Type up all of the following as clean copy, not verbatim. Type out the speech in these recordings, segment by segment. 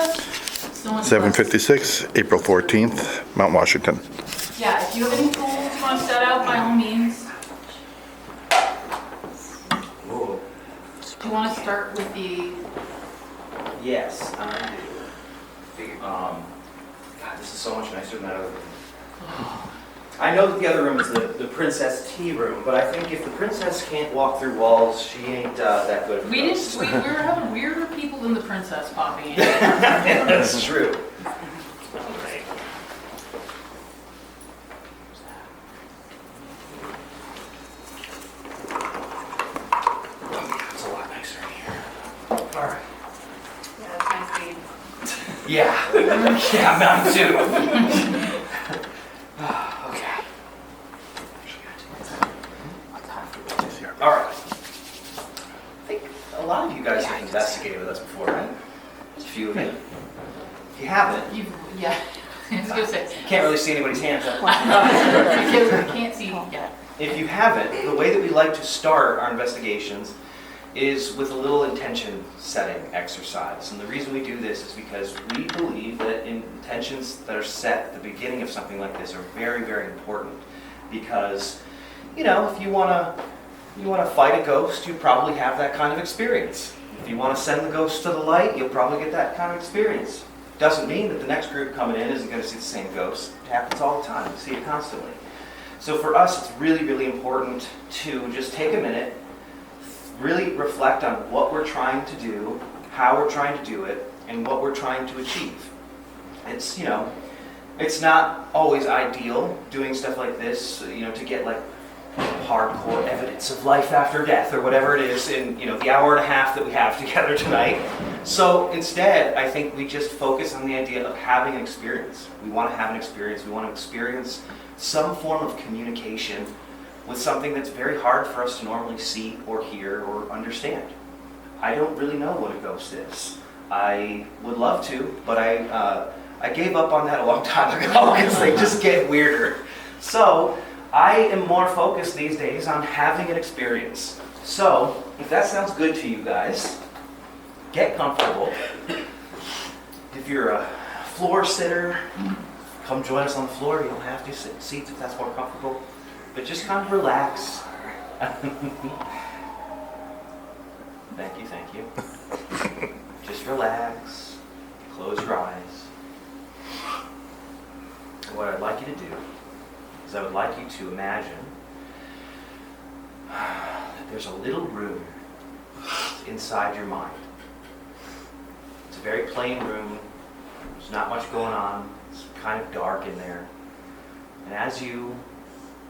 Someone- 7:56, April 14th, Mount Washington. Yeah, if you have any tools you want to set out, by all means. Whoa. Do you want to start with the, Yes, I do. God, this is so much nicer than that other room. I know that the other room is the princess tea room, but I think if the princess can't walk through walls, she ain't that good. we were having weirder people than the princess popping in. That's true. It's a lot nicer in here. All right. Yeah, that's my speed. Yeah. Yeah, mine too. Okay. All right. I think a lot of you guys have investigated with us before, right? Just a few of you. If you haven't, Yeah, I was gonna say. can't really see anybody's hands up. I can't see yet. If you haven't, the way that we like to start our investigations is with a little intention setting exercise. And the reason we do this is because we believe that intentions that are set at the beginning of something like this are very, very important. Because, you know, if you want to fight a ghost, you probably have that kind of experience. If you want to send the ghost to the light, you'll probably get that kind of experience. Doesn't mean that the next group coming in isn't going to see the same ghost. It happens all the time. We see it constantly. So for us, it's really, really important to just take a minute, really reflect on what we're trying to do, how we're trying to do it, and what we're trying to achieve. It's, you know, it's not always ideal doing stuff like this, you know, to get like hardcore evidence of life after death or whatever it is in, you know, the hour and a half that we have together tonight. So instead, I think we just focus on the idea of having an experience. We want to have an experience. We want to experience some form of communication with something that's very hard for us to normally see or hear or understand. I don't really know what a ghost is. I would love to, but I gave up on that a long time ago because they just get weirder. So I am more focused these days on having an experience. So if that sounds good to you guys, get comfortable. If you're a floor sitter, come join us on the floor. You don't have to sit in seats if that's more comfortable. But just kind of relax. Thank you. Just relax. Close your eyes. And what I'd like you to do is I would like you to imagine that there's a little room inside your mind. It's a very plain room. There's not much going on. It's kind of dark in there. And as you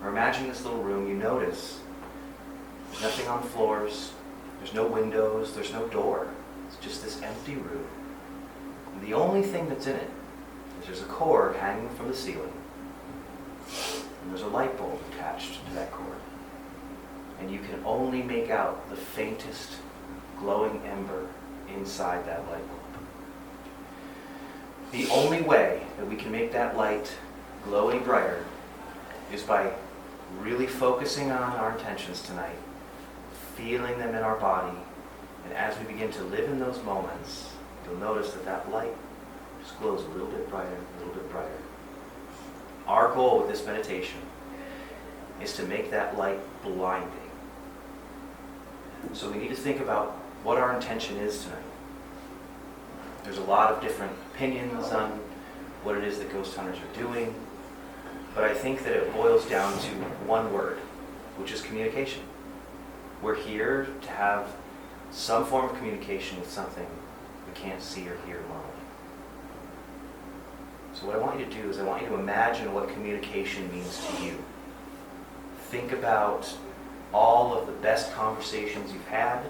are imagining this little room, you notice there's nothing on the floors, there's no windows, there's no door. It's just this empty room. And the only thing that's in it is there's a cord hanging from the ceiling. And there's a light bulb attached to that cord. And you can only make out the faintest glowing ember inside that light bulb. The only way that we can make that light glow any brighter is by really focusing on our intentions tonight, feeling them in our body, and as we begin to live in those moments, you'll notice that that light just glows a little bit brighter, a little bit brighter. Our goal with this meditation is to make that light blinding. So we need to think about what our intention is tonight. There's a lot of different opinions on what it is that ghost hunters are doing, but I think that it boils down to one word, which is communication. We're here to have some form of communication with something we can't see or hear normally. So what I want you to do is I want you to imagine what communication means to you. Think about all of the best conversations you've had,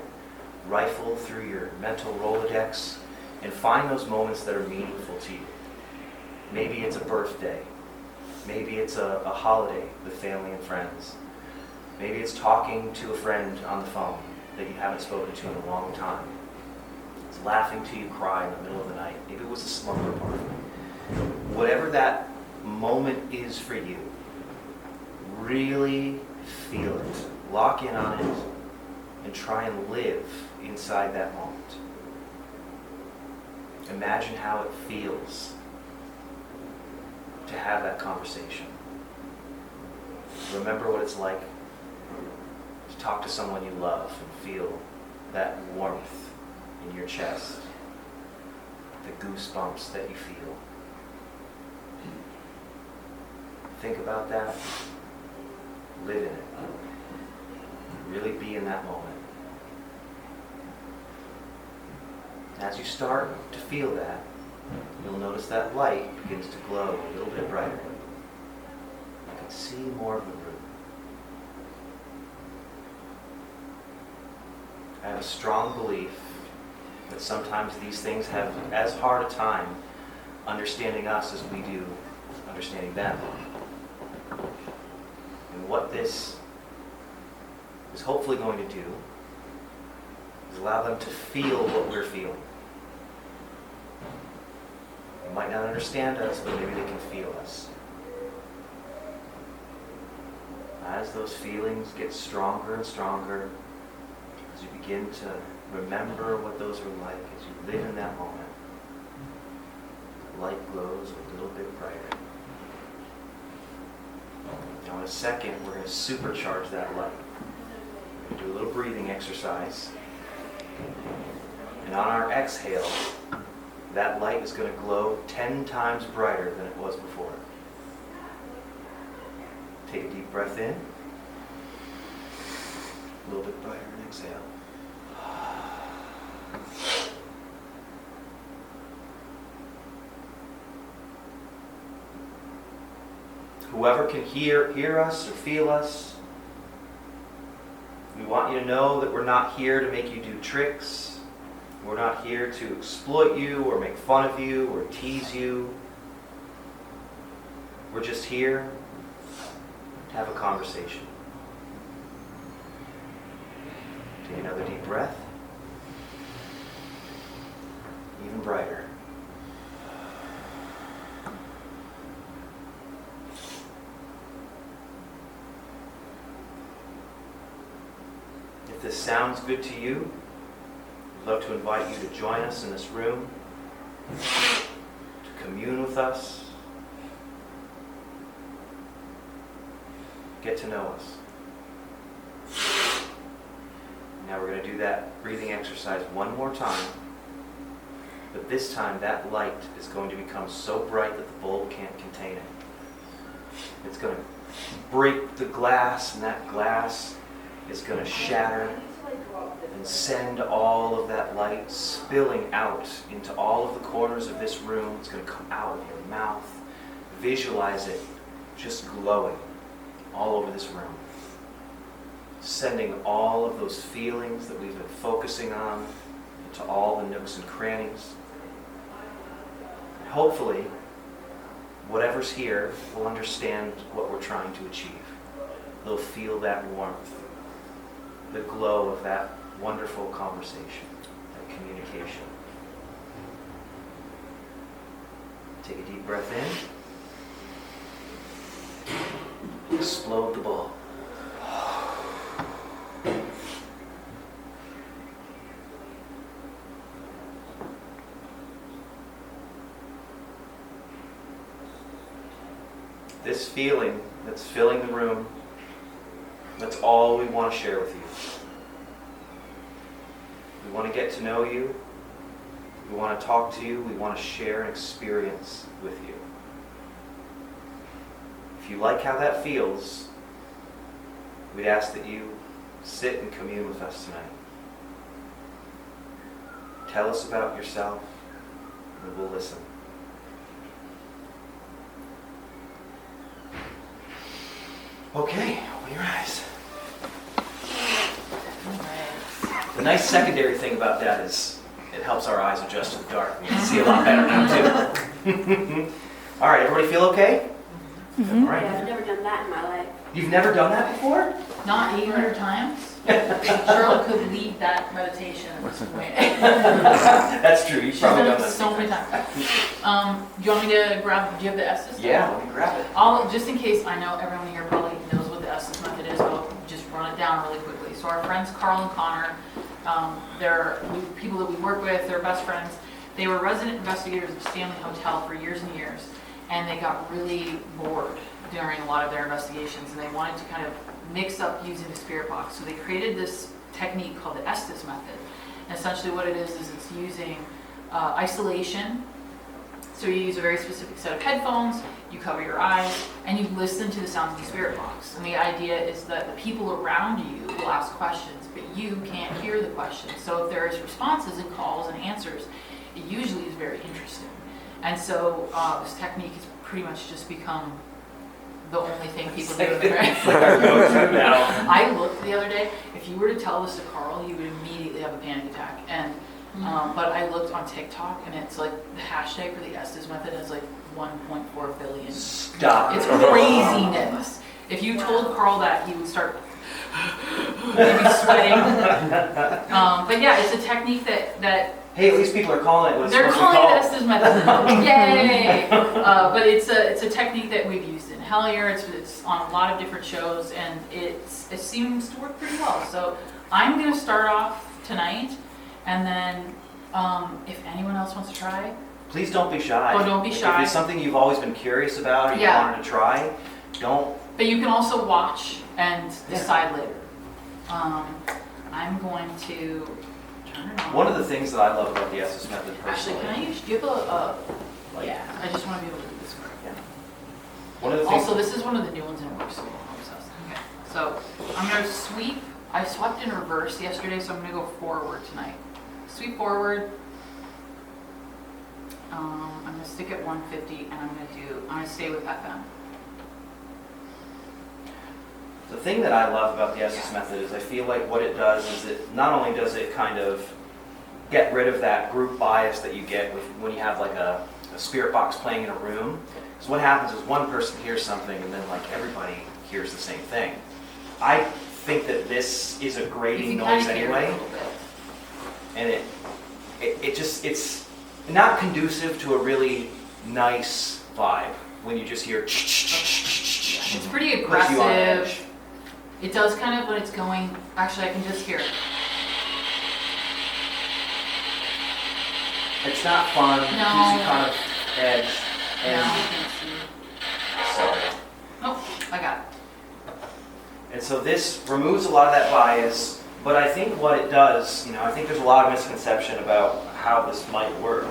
rifle through your mental Rolodex, and find those moments that are meaningful to you. Maybe it's a birthday. Maybe it's a holiday with family and friends. Maybe it's talking to a friend on the phone that you haven't spoken to in a long time. It's laughing till you cry in the middle of the night. Maybe it was a slumber party. Whatever that moment is for you, really feel it. Lock in on it and try and live inside that moment. imagine how it feels to have that conversation. Remember what it's like to talk to someone you love and feel that warmth in your chest, the goosebumps that you feel. Think about that. Live in it. Really be in that moment. As you start to feel that, you'll notice that light begins to glow a little bit brighter. You can see more of the room. I have a strong belief that sometimes these things have as hard a time understanding us as we do understanding them. And what this is hopefully going to do is allow them to feel what we're feeling. They might not understand us, but maybe they can feel us. As those feelings get stronger and stronger, as you begin to remember what those are like, as you live in that moment, the light glows a little bit brighter. Now in a second, we're going to supercharge that light. We're going to do a little breathing exercise. And on our exhale, that light is going to glow 10 times brighter than it was before. Take a deep breath in. A little bit brighter and exhale. Whoever can hear us or feel us, we want you to know that we're not here to make you do tricks. We're not here to exploit you or make fun of you or tease you. We're just here to have a conversation. Take another deep breath. Even brighter. If this sounds good to you, we'd love to invite you to join us in this room, to commune with us, get to know us. Now we're going to do that breathing exercise one more time, but this time that light is going to become so bright that the bulb can't contain it. It's going to break the glass, and that glass is going to shatter and send all of that light spilling out into all of the corners of this room. It's going to come out of your mouth. Visualize it just glowing all over this room, sending all of those feelings that we've been focusing on into all the nooks and crannies. And hopefully, whatever's here will understand what we're trying to achieve. They'll feel that warmth, the glow of that wonderful conversation, that communication. Take a deep breath in. Explode the bulb. This feeling that's filling the room, that's all we want to share with you. We want to get to know you. We want to talk to you. We want to share an experience with you. If you like how that feels, we'd ask that you sit and commune with us tonight. Tell us about yourself, and we'll listen. Okay, open your eyes. The nice secondary thing about that is it helps our eyes adjust to the dark. We can see a lot better now, too. All right, everybody feel okay? Mm-hmm. All right. Yeah, I've never done that in my life. You've never done that before? Not 800 times. Cheryl could lead that meditation. That's true. You've She's probably done done it that. so many times. Do you want me to grab, do you have the Estes? Yeah, let me grab it. Just in case, I know everyone here probably knows what the Estes method is, but I'll just run it down really quickly. So our friends Carl and Connor, they're people that we work with, they're best friends. they were resident investigators of Stanley Hotel for years and years, and they got really bored during a lot of their investigations, and they wanted to kind of mix up using the spirit box. So they created this technique called the Estes method. And essentially what it is it's using isolation. So you use a very specific set of headphones, you cover your eyes, and you listen to the sounds of the spirit box. And the idea is that the people around you will ask questions, but you can't hear the questions. So if there's responses and calls and answers, it usually is very interesting. And so this technique has pretty much just become the only thing people do. I looked the other day, if you were to tell this to Carl, he would immediately have a panic attack. And but I looked on TikTok, and it's like the hashtag for the Estes method is like 1.4 billion. Stop. It's craziness. If you told Carl that, he would start maybe sweating. But yeah, it's a technique that Hey, at least people are calling it what it's they're supposed to calling be it called. Estes method. Yay! But it's a technique that we've used in Hellier. It's on a lot of different shows, and it seems to work pretty well. So I'm going to start off tonight, and then if anyone else wants to try. Please don't be shy. Oh, don't be shy. If it's something you've always been curious about or you Yeah. wanted to try, don't. But you can also watch and decide later. I'm going to turn it on. One of the things that I love about the Estes method Actually, personally. can I do you have a yeah, I just want to be able to do this correct. Yeah. One of the things. Also, this is one of the new ones in work, so I'm obsessed. Okay, so I'm going to sweep. I swept in reverse yesterday, so I'm going to go forward tonight. Sweep forward. I'm going to stick at 150, and I'm going to stay with FM. The thing that I love about the Estes method is I feel like what it does is it not only does it kind of get rid of that group bias that you get when you have like a spirit box playing in a room. So what happens is one person hears something and then like everybody hears the same thing. I think that this is a You grating can noise kind of hear it a anyway, little bit. and it's not conducive to a really nice vibe when you just hear. It's pretty Puts you on aggressive. edge. It does kind of when it's going. Actually, I can just hear it. It's not fun. No. It gives you kind of edge. No, And I can't see. sorry. Oh, I got it. And so this removes a lot of that bias, but I think what it does, I think there's a lot of misconception about how this might work.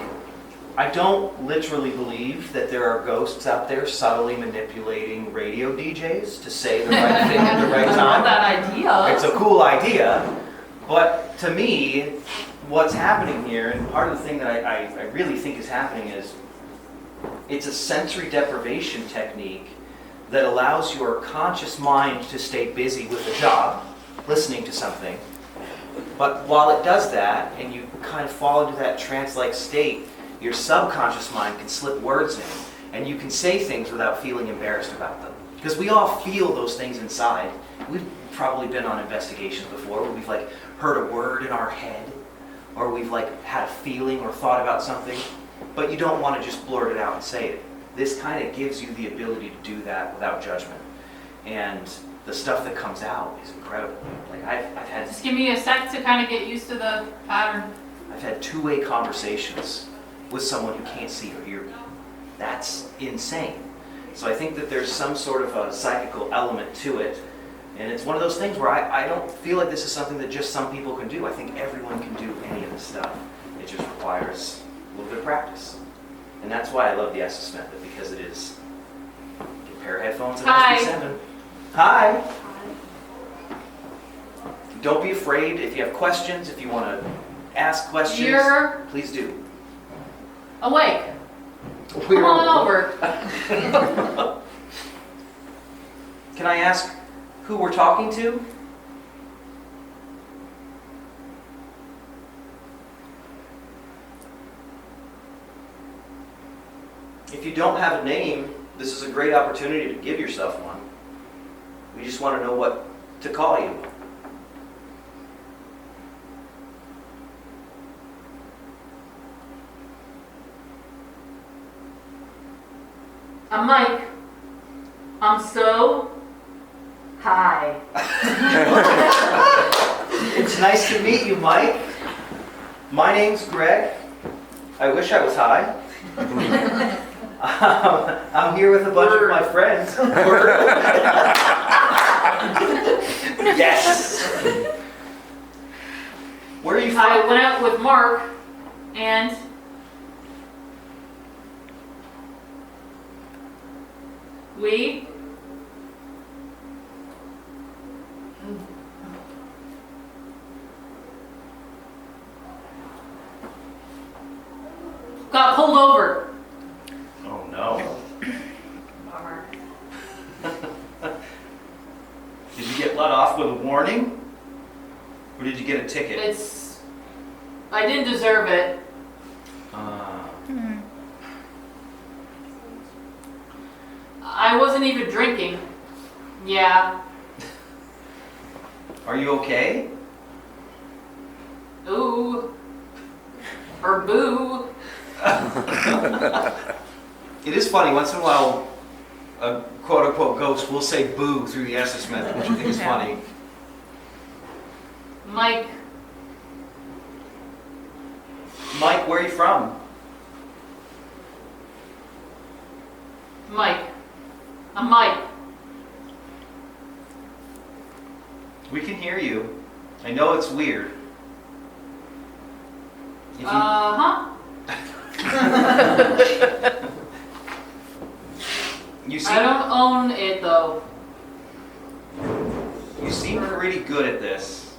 I don't literally believe that there are ghosts out there subtly manipulating radio DJs to say the right thing at the right I love time. that idea. It's a cool idea, but to me, what's happening here, and part of the thing that I really think is happening is, it's a sensory deprivation technique that allows your conscious mind to stay busy with a job, listening to something. But while it does that, and you kind of fall into that trance-like state, your subconscious mind can slip words in, and you can say things without feeling embarrassed about them. Because we all feel those things inside. We've probably been on investigations before where we've like heard a word in our head, or we've like had a feeling or thought about something, but you don't want to just blurt it out and say it. This kind of gives you the ability to do that without judgment. And the stuff that comes out is incredible. Like I've had Just give me a sec to kind of get used to the pattern. I've had two-way conversations with someone who can't see or hear me. That's insane. So I think that there's some sort of a psychical element to it. And it's one of those things where I don't feel like this is something that just some people can do. I think everyone can do any of this stuff. It just requires a little bit of practice. And that's why I love the Estes method, because it is get a pair of headphones and Hi. Estes 7. Hi! Don't be afraid. If you have questions, if you want to ask questions, You're please do. awake. Come on over. Can I ask who we're talking to? If you don't have a name, this is a great opportunity to give yourself one. We just want to know what to call you. I'm Mike. I'm so high. It's nice to meet you, Mike. My name's Greg. I wish I was high. I'm here with a bunch of my friends. Yes. Where are you I from? went out with Mark and we got pulled over. Oh no. Bummer. Did you get let off with a warning? Or did you get a ticket? I didn't deserve it. I wasn't even drinking. Yeah. Are you okay? Ooh. Or boo. It is funny, once in a while, a quote-unquote ghost will say boo through the Estes method, which I think is funny. Mike, Mike, where are you from? Mike. I'm Mike. We can hear you. I know it's weird. If you- Uh-huh. You I seem, don't own it though. you seem pretty good at this,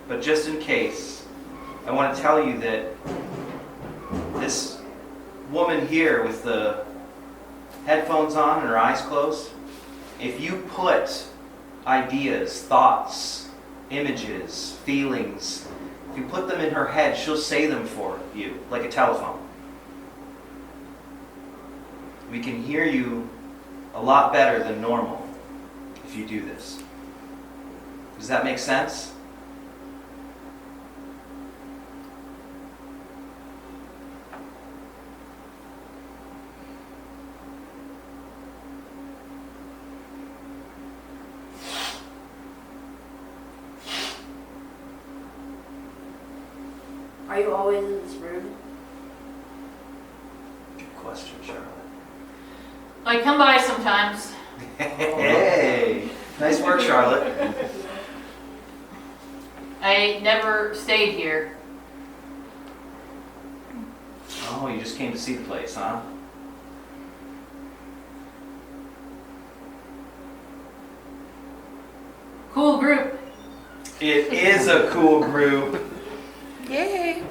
but just in case, I want to tell you that this woman here with the headphones on and her eyes closed, if you put ideas, thoughts, images, feelings, if you put them in her head, she'll say them for you, like a telephone. We can hear you a lot better than normal if you do this. Does that make sense? Are you always in this room? Good question, Charlotte. I come by sometimes. Hey, nice work, Charlotte. I never stayed here. Oh, you just came to see the place, huh? Cool group. It is a cool group. Yay!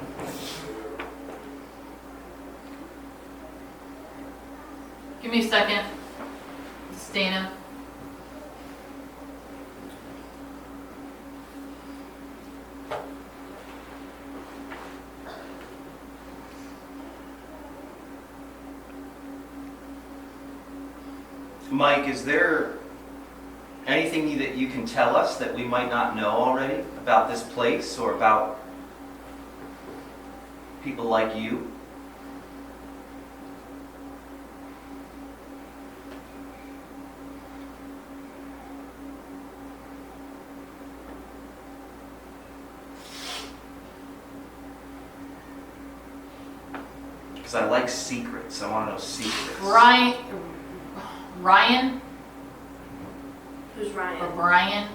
Give me a second. It's Dana. Mike, is there anything that you can tell us that we might not know already about this place or about people like you? Because I like secrets. I want to know secrets. Ryan Who's or Ryan? Brian.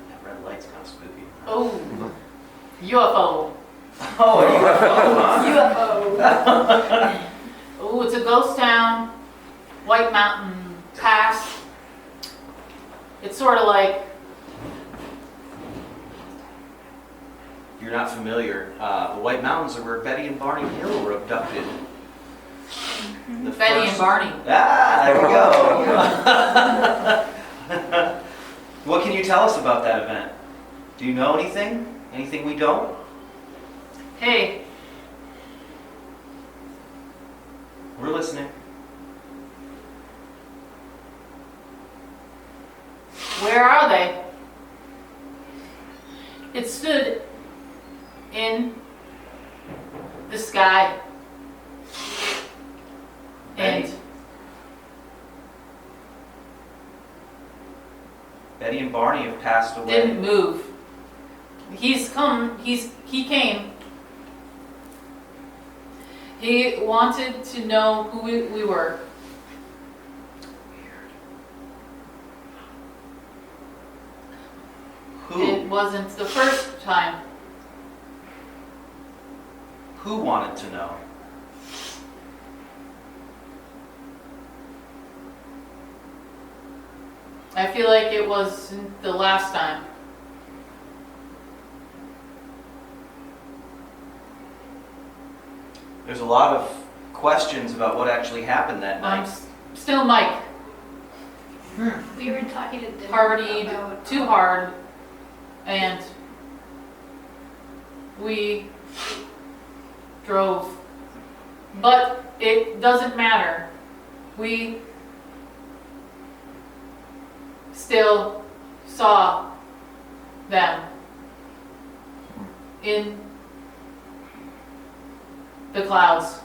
That red light's kind of spooky. Oh, UFO. Oh, UFO, huh? UFO. Oh, it's a ghost town. White Mountain Pass. It's sort of like, You're not familiar. The White Mountains are where Betty and Barney Hill were abducted. The Betty and first- Barney. Ah, there we go. What can you tell us about that event? Do you know anything? Anything we don't? Hey, We're listening. where are they? It stood in the sky. And Betty? Betty and Barney have passed away. Didn't move. He came. He wanted to know who we were. Who? It wasn't the first time. Who wanted to know? I feel like it wasn't the last time. There's a lot of questions about what actually happened that I'm night. still Mike. We were talking to dinner Partied about too hard, and we drove. But it doesn't matter. We still saw them in the clouds.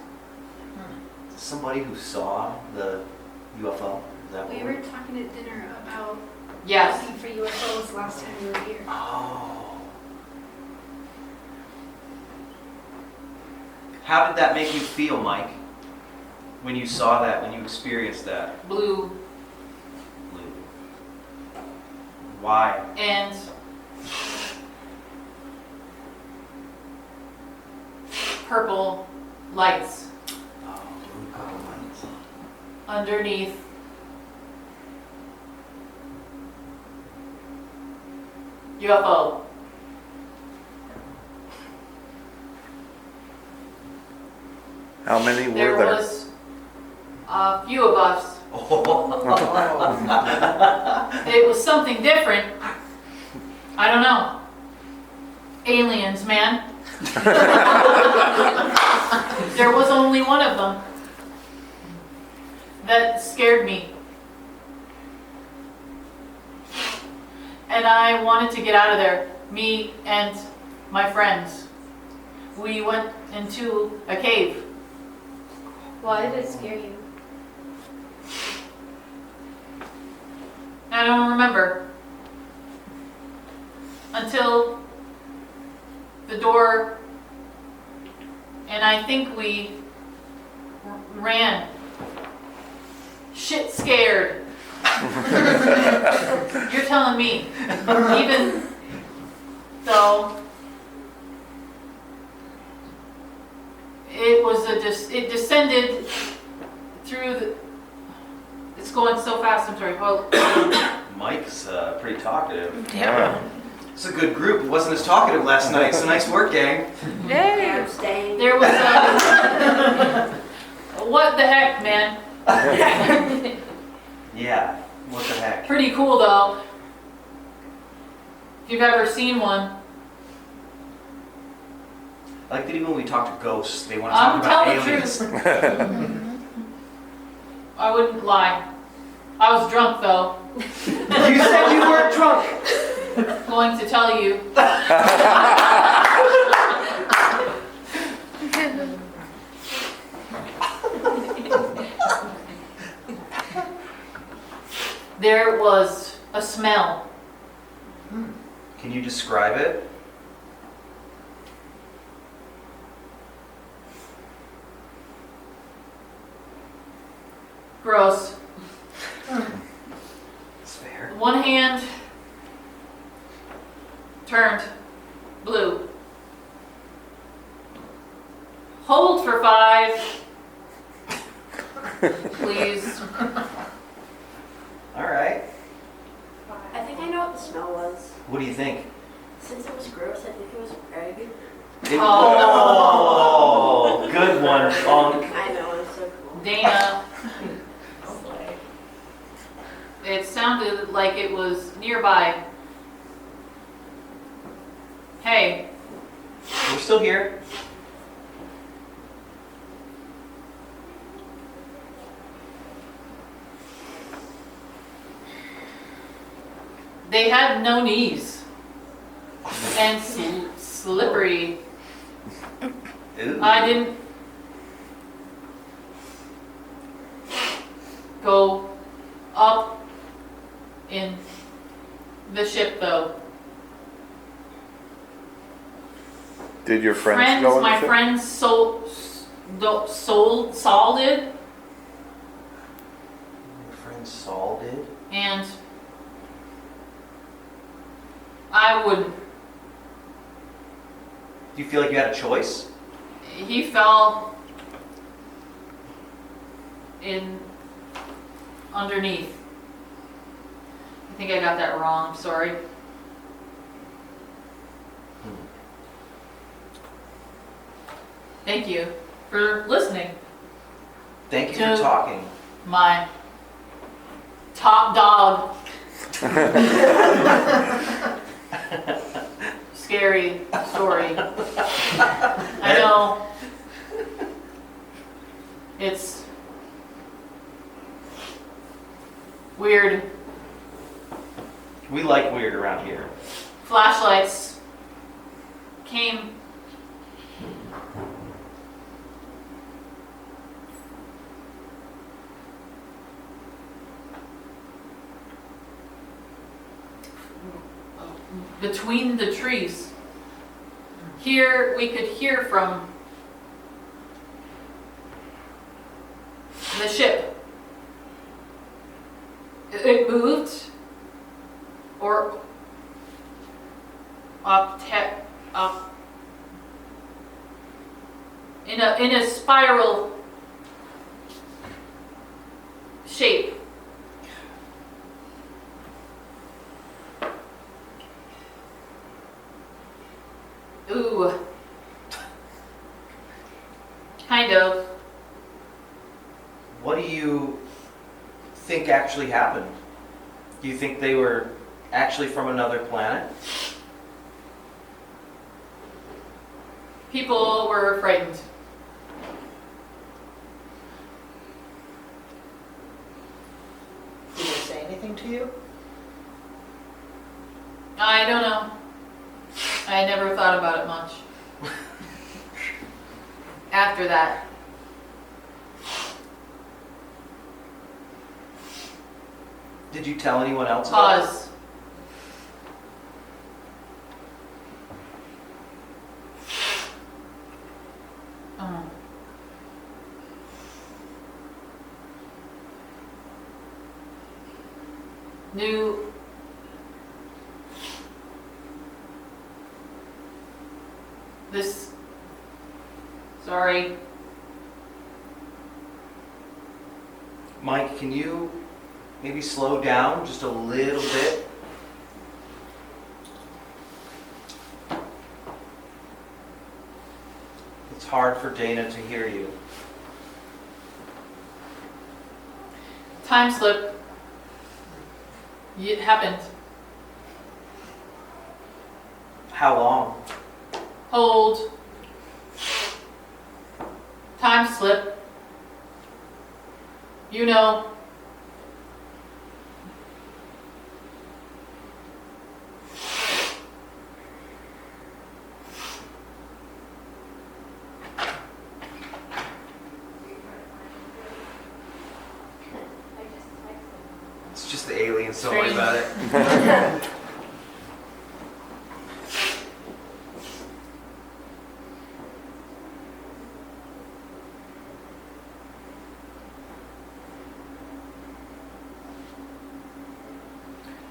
Somebody who saw the UFO? Is that what we were talking at dinner about Yes. looking for UFOs last time we were here. Oh. How did that make you feel, Mike? When you saw that, when you experienced that? Blue Blue. Why? and purple lights Oh, blue purple lights. underneath UFO. How many There were there? was a few of us. It was something different. I don't know. Aliens, man. There was only one of them that scared me. And I wanted to get out of there. Me and my friends. We went into a cave. Why did it scare you? I don't remember. Until the door, and I think we ran. Shit scared. You're telling me. Even though it descended through the, it's going so fast, I'm sorry. Hold on. Mike's pretty talkative. Yeah. It's a good group. It wasn't as talkative last night, so nice work, gang. I'm staying. There was a, what the heck, man? Yeah, what the heck? Pretty cool though. If you've ever seen one. I like that even when we talk to ghosts, they want to I'm talk about telling the aliens. truth. I wouldn't lie. I was drunk though. You said you weren't drunk. Going to tell you. There was a smell. Can you describe it? Gross. It's fair. One hand turned blue. Hold for 5. Please. All right. I think I know what the smell was. What do you think? Since it was gross, I think it was egg. Oh, good one, Funk. I know, it's so cool. Dana. It sounded like it was nearby. Hey, We're still here. they had no knees. And slippery. Ooh. I didn't go up in The ship, though. Did your friends go on the My ship? friends Saul did, Your friend Saul did? and I wouldn't. Do you feel like you had a choice? He fell in underneath. I think I got that wrong, I'm sorry. Thank you for listening. Thank you for To- talking. My top dog. Scary story. I know. It's weird. We like weird around here. Flashlights came. Between the trees. Here we could hear from the ship. It moved or up in a spiral shape. Ooh. Kind of. What do you think actually happened? Do you think they were actually from another planet? People were frightened. Did they say anything to you? I don't know. I never thought about it much. After that. Did you tell anyone else about it? Pause. Oh. New. This. Sorry. Mike, can you maybe slow down just a little bit? It's hard for Dana to hear you. Time slip. It happened. How long? Hold. Time slip. You know. It's just the aliens, don't worry Strange. about it.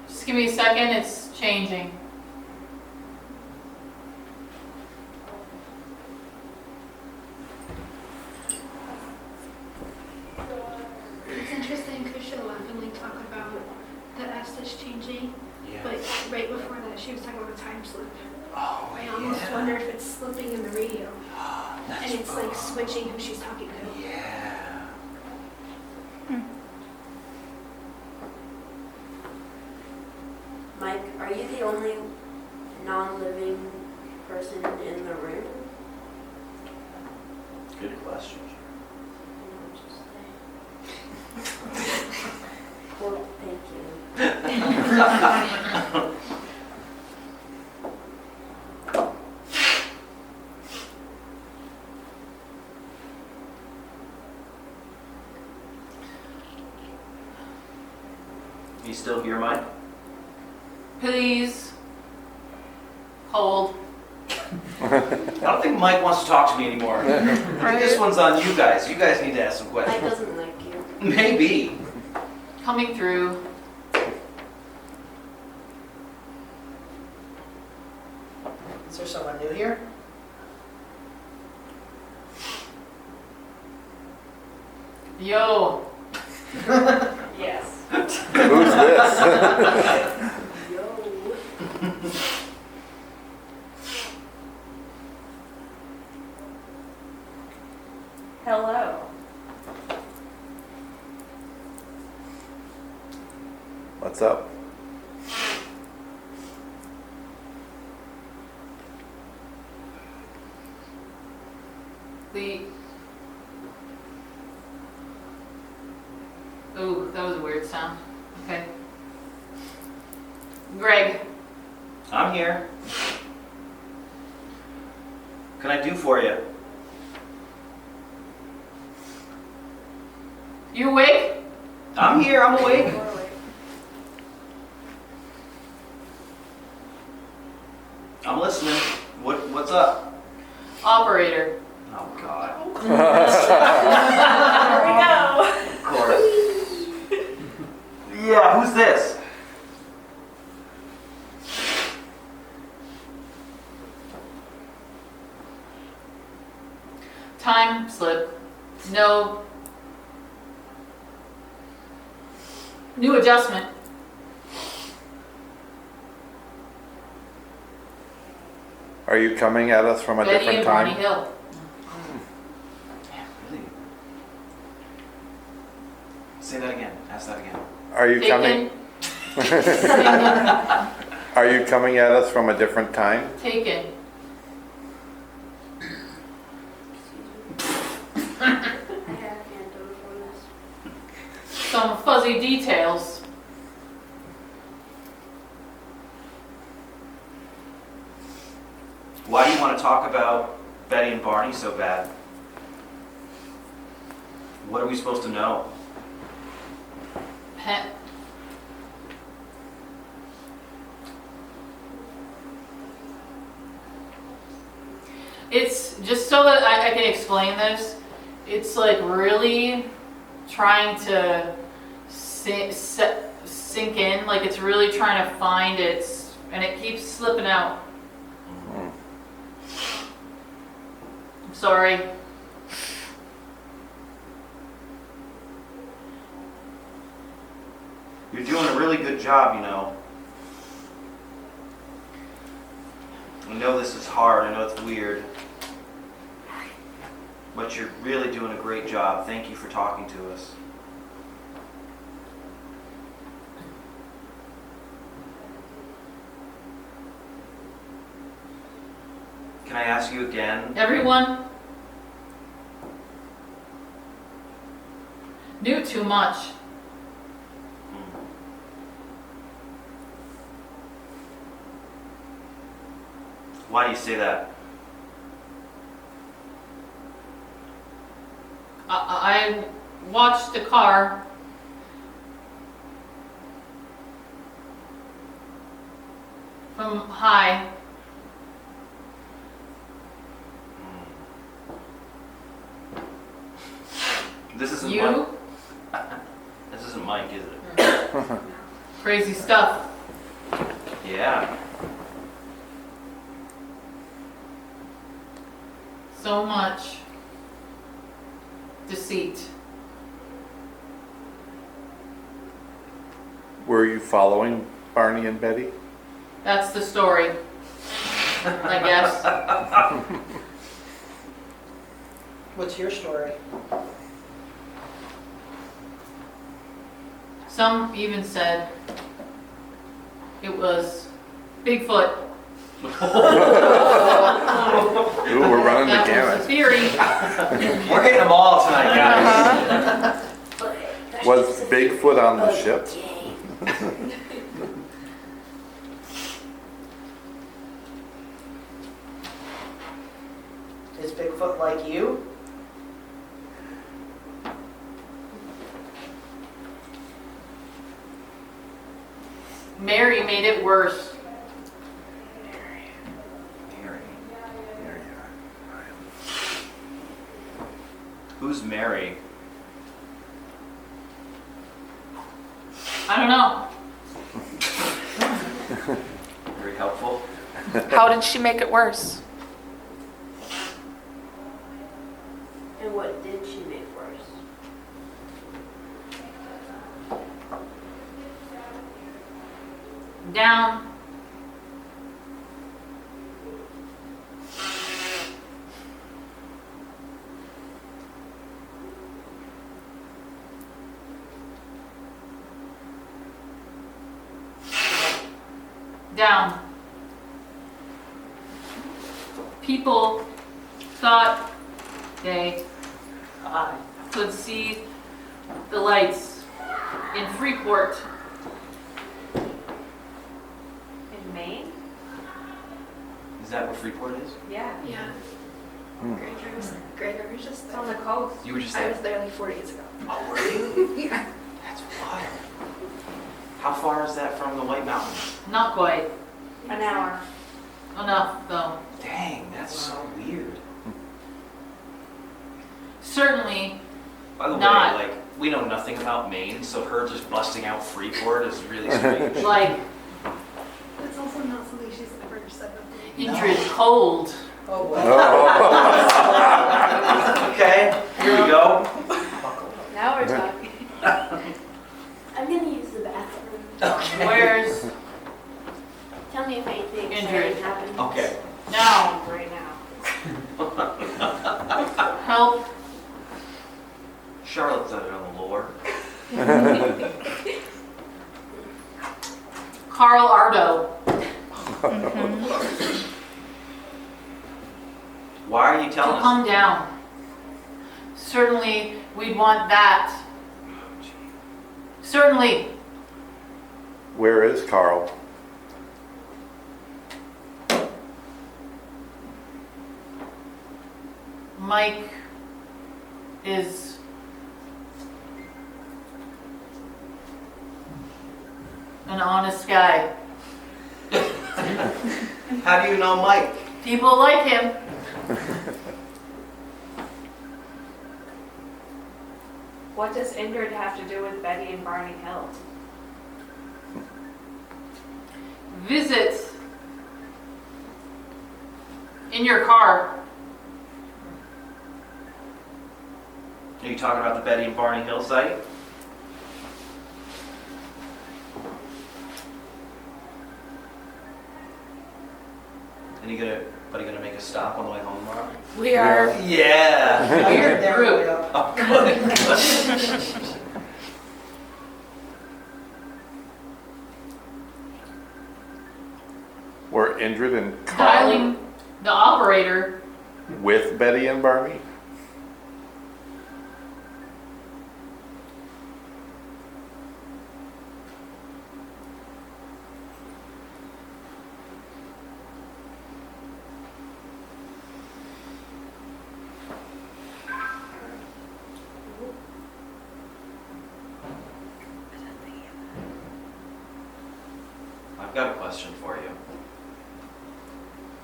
Just give me a second, it's changing. It's interesting because she'll laughingly talk about the Estes changing, but right before that she was talking about a time slip. Oh, I almost wonder if it's slipping in the radio and it's like switching who she's talking to. Yeah. Mike, are you the only non-living person in the room? Good question. Well, thank you. You still here, Mike? Please hold. I don't think Mike wants to talk to me anymore. I think this one's on you guys. You guys need to ask some Mike questions. doesn't like you. Maybe. Coming through. Is there someone new here? Yo. Yes. Who's this? Yo. Hello. What's up? The. Ooh, that was a weird sound. Okay. Greg. I'm here. What can I do for you? You awake? I'm here. I'm awake. I'm listening. What's up? Operator. Oh God. Here Of course. Yeah. Who's this? Time slip. No. New adjustment. Are you coming at us from a Betty different and Barney time? Hill. Yeah, really? Say that again. Ask that again. Are you coming? Are you coming at us from a different time? Taken. I can't do it for this. Some fuzzy details. Why do you want to talk about Betty and Barney so bad? What are we supposed to know? Pet. It's just so that I can explain this. It's like really trying to sink in. Like it's really trying to find its, and it keeps slipping out. I'm sorry. You're doing a really good job, you know. I know this is hard. I know it's weird. But you're really doing a great job. Thank you for talking to us. Can I ask you again? Everyone knew too much. Why do you say that? I watched the car from high. This isn't You? Mike. This isn't Mike, is it? Crazy stuff. Yeah. So much deceit. Were you following Barney and Betty? That's the story, I guess. What's your story? Some even said it was Bigfoot. Ooh, we're running the That was the gamut. theory. We're hitting them all tonight, guys. But that's Was just a Bigfoot on the of ship? game. Is Bigfoot like you? Mary made it worse. Mary. Who's Mary? I don't know. Very helpful. How did she make it worse? And what did she make worse? Down. Down. People thought they could see the lights in Freeport. In Maine? Is that where Freeport is? Yeah. Yeah. Gregor was just It's there. on the coast. You were just I there. was there like 4 days ago. Oh, were you? Yeah. That's wild. How far is that from the White Mountains? Not quite. An hour. Enough, though. Dang, that's so weird. Certainly By the Not- way, like, we know nothing about Maine, so her just busting out Freeport is really strange. like It's also not something she's ever said before. Ingrid cold. Oh, boy. Okay, here we go. Now we're talking. I'm gonna use the bathroom. Okay. Where's Tell me if anything Ingrid. exciting happens. Okay. now? Right now. Help. Charlotte's done it on the lore. Carl Ardo. Why are you To telling us? come down. Certainly we'd want that. Certainly. Where is Carl? Mike is an honest guy. How do you know Mike? People like him. What does Ingrid have to do with Betty and Barney Hill? Visits in your car. Are you talking about the Betty and Barney Hill site? Anybody gonna make a stop on the way home tomorrow? We are. Yeah. Weird There we group. go. Oh, good. Were Indrid and Carl Dialing the operator. with Betty and Barney? I've got a question for you.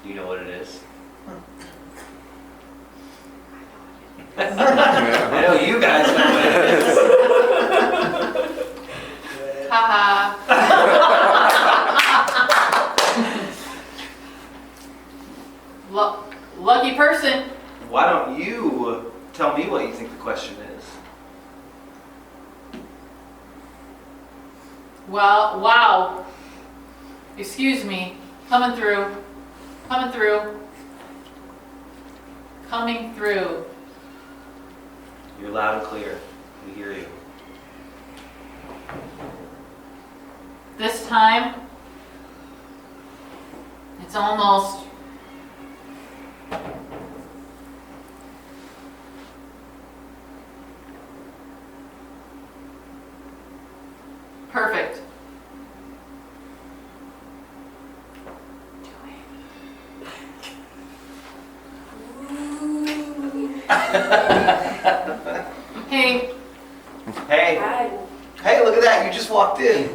Do you know what it is? I know you guys know what it is. Haha. Lucky person. Why don't you tell me what you think the question is? Well, wow. Excuse me. Coming through. Coming through. Coming through. You're loud and clear. We hear you. This time, it's almost perfect. Hey, Hey, Hi. hey, look at that. You just walked in.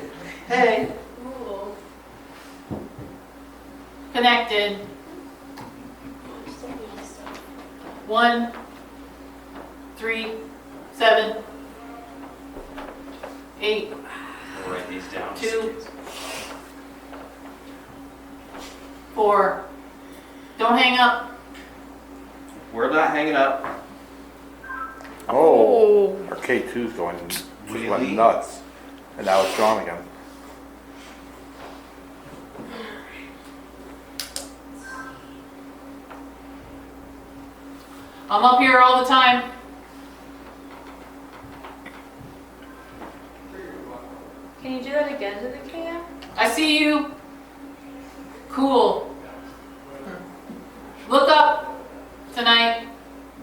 Hey. Ooh. connected. 1, 3, 7, 8, We'll write these down. 2, 4. Don't hang up. We're not hanging up. Oh, our K2's going, just Really? went nuts. And now it's gone again. I'm up here all the time. Can you do that again to the cam? I see you. Cool. Look up tonight.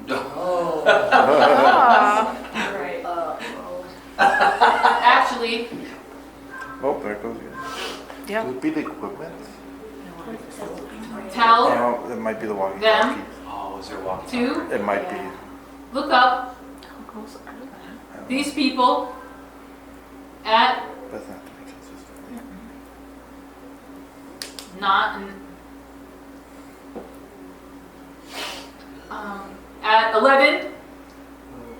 Oh. Ah. Right. Actually, Oh, there it goes again. Yeah. Would it be the equipment? tell Oh, it might be the walkie-talkie. them Oh, is there walking? to It might be. look up these people at That's not to be consistent. not at 11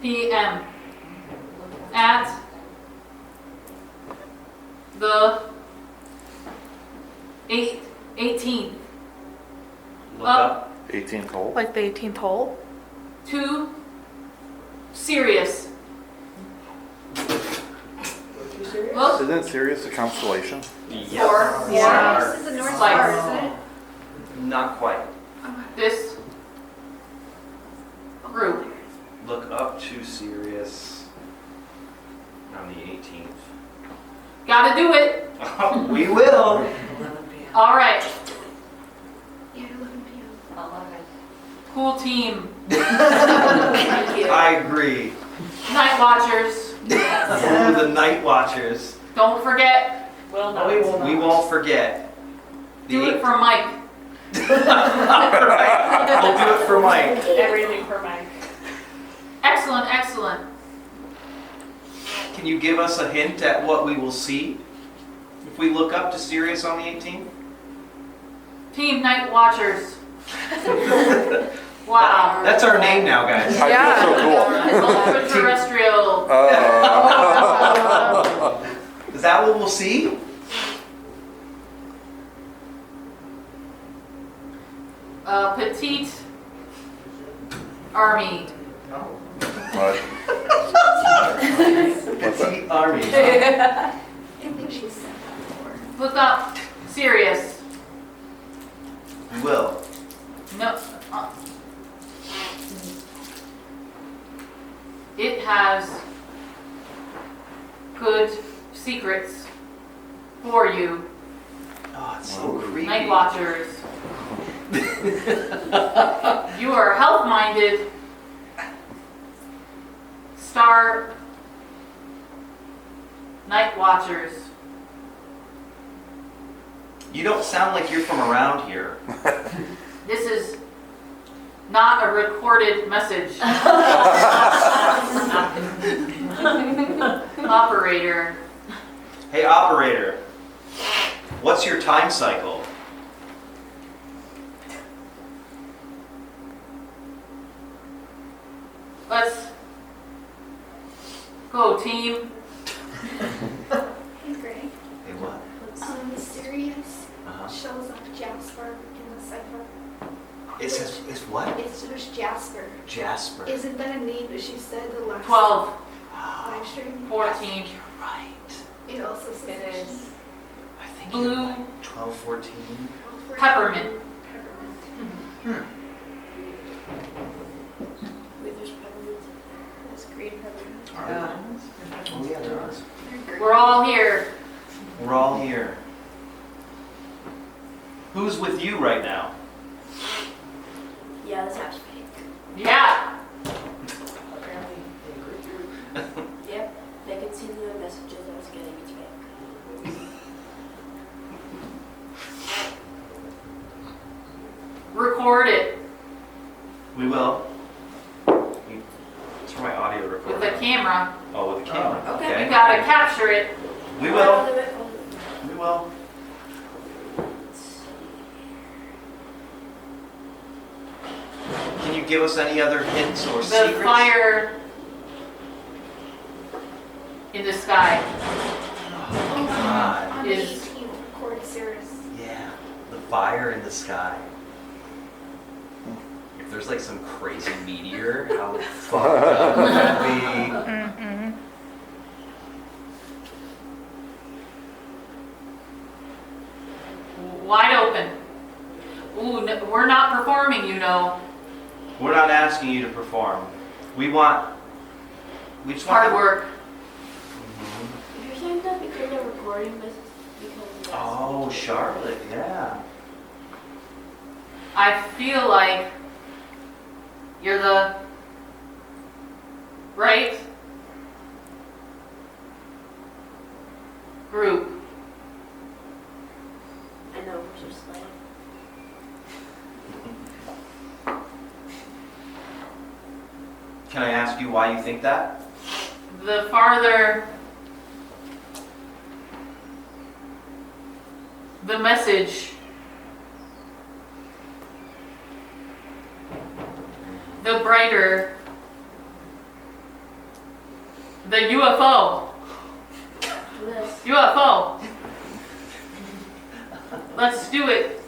p.m. at the 18th Look up. 18th hole. Like the 18th hole? to Sirius. Look Isn't Sirius a constellation? for Yeah. This is the North Slice. Star, isn't it? Not quite. this group. Look up to Sirius on the 18th. Gotta do it. We will. All right. Yeah, 11 p.m. Cool team. I agree. Night watchers. We're the Night Watchers. Don't forget, Will No, not. we will not. We won't forget. do it for Mike. Alright, we'll do it for Mike. Everything for Mike. Excellent, excellent. Can you give us a hint at what we will see if we look up to Sirius on the 18th? Team Night Watchers. Wow. That's our name now, guys. I feel so cool. Ultra-terrestrial. Is that what we'll see? Petite army. What? What's that? Petite Army. I think she said that before. Look up Sirius. We will. No. It has good secrets for you, Oh, it's so creepy. Night Watchers. You are health-minded. Star Night Watchers. You don't sound like you're from around here. This is not a recorded message. Operator, Hey, operator. What's your time cycle? let's go, team. Hey, Greg. Hey, what? Sirius Uh-huh. shows up Jasper in the cipher. It says, it's what? There's Jasper. Jasper. Isn't that a name that she said the last 12, live stream? 14, You're right. It also says It that is. she's I think Blue. you're right. 12, 14. peppermint. Peppermint. Wait, there's peppermints. That's green peppermint. Oh, yeah, there is. They're great. We're all here. We're all here. Who's with you right now? Yeah, this app's fake. Yeah. Yep, they could see the messages I was getting. It's fake. Record it We will. It's for my audio recorder. with a camera. Oh, with the camera. Oh, okay. You gotta capture it. We will. We will. give us any other hints or The secrets? fire in the sky. Oh, God. On the Is- 18th, record Cirrus. Yeah, the fire in the sky. If there's like some crazy meteor, how fucked up would that be? Mm-mm. Wide open. Ooh, no, we're not performing, you know. We're not asking you to perform. We just want Hard work. Mhm. You're saying that because they're recording this because that's Oh, Charlotte, yeah. I feel like you're the right group. I know we're just like Can I ask you why you think that? The farther the message, the brighter the UFO. this. UFO. Let's do it.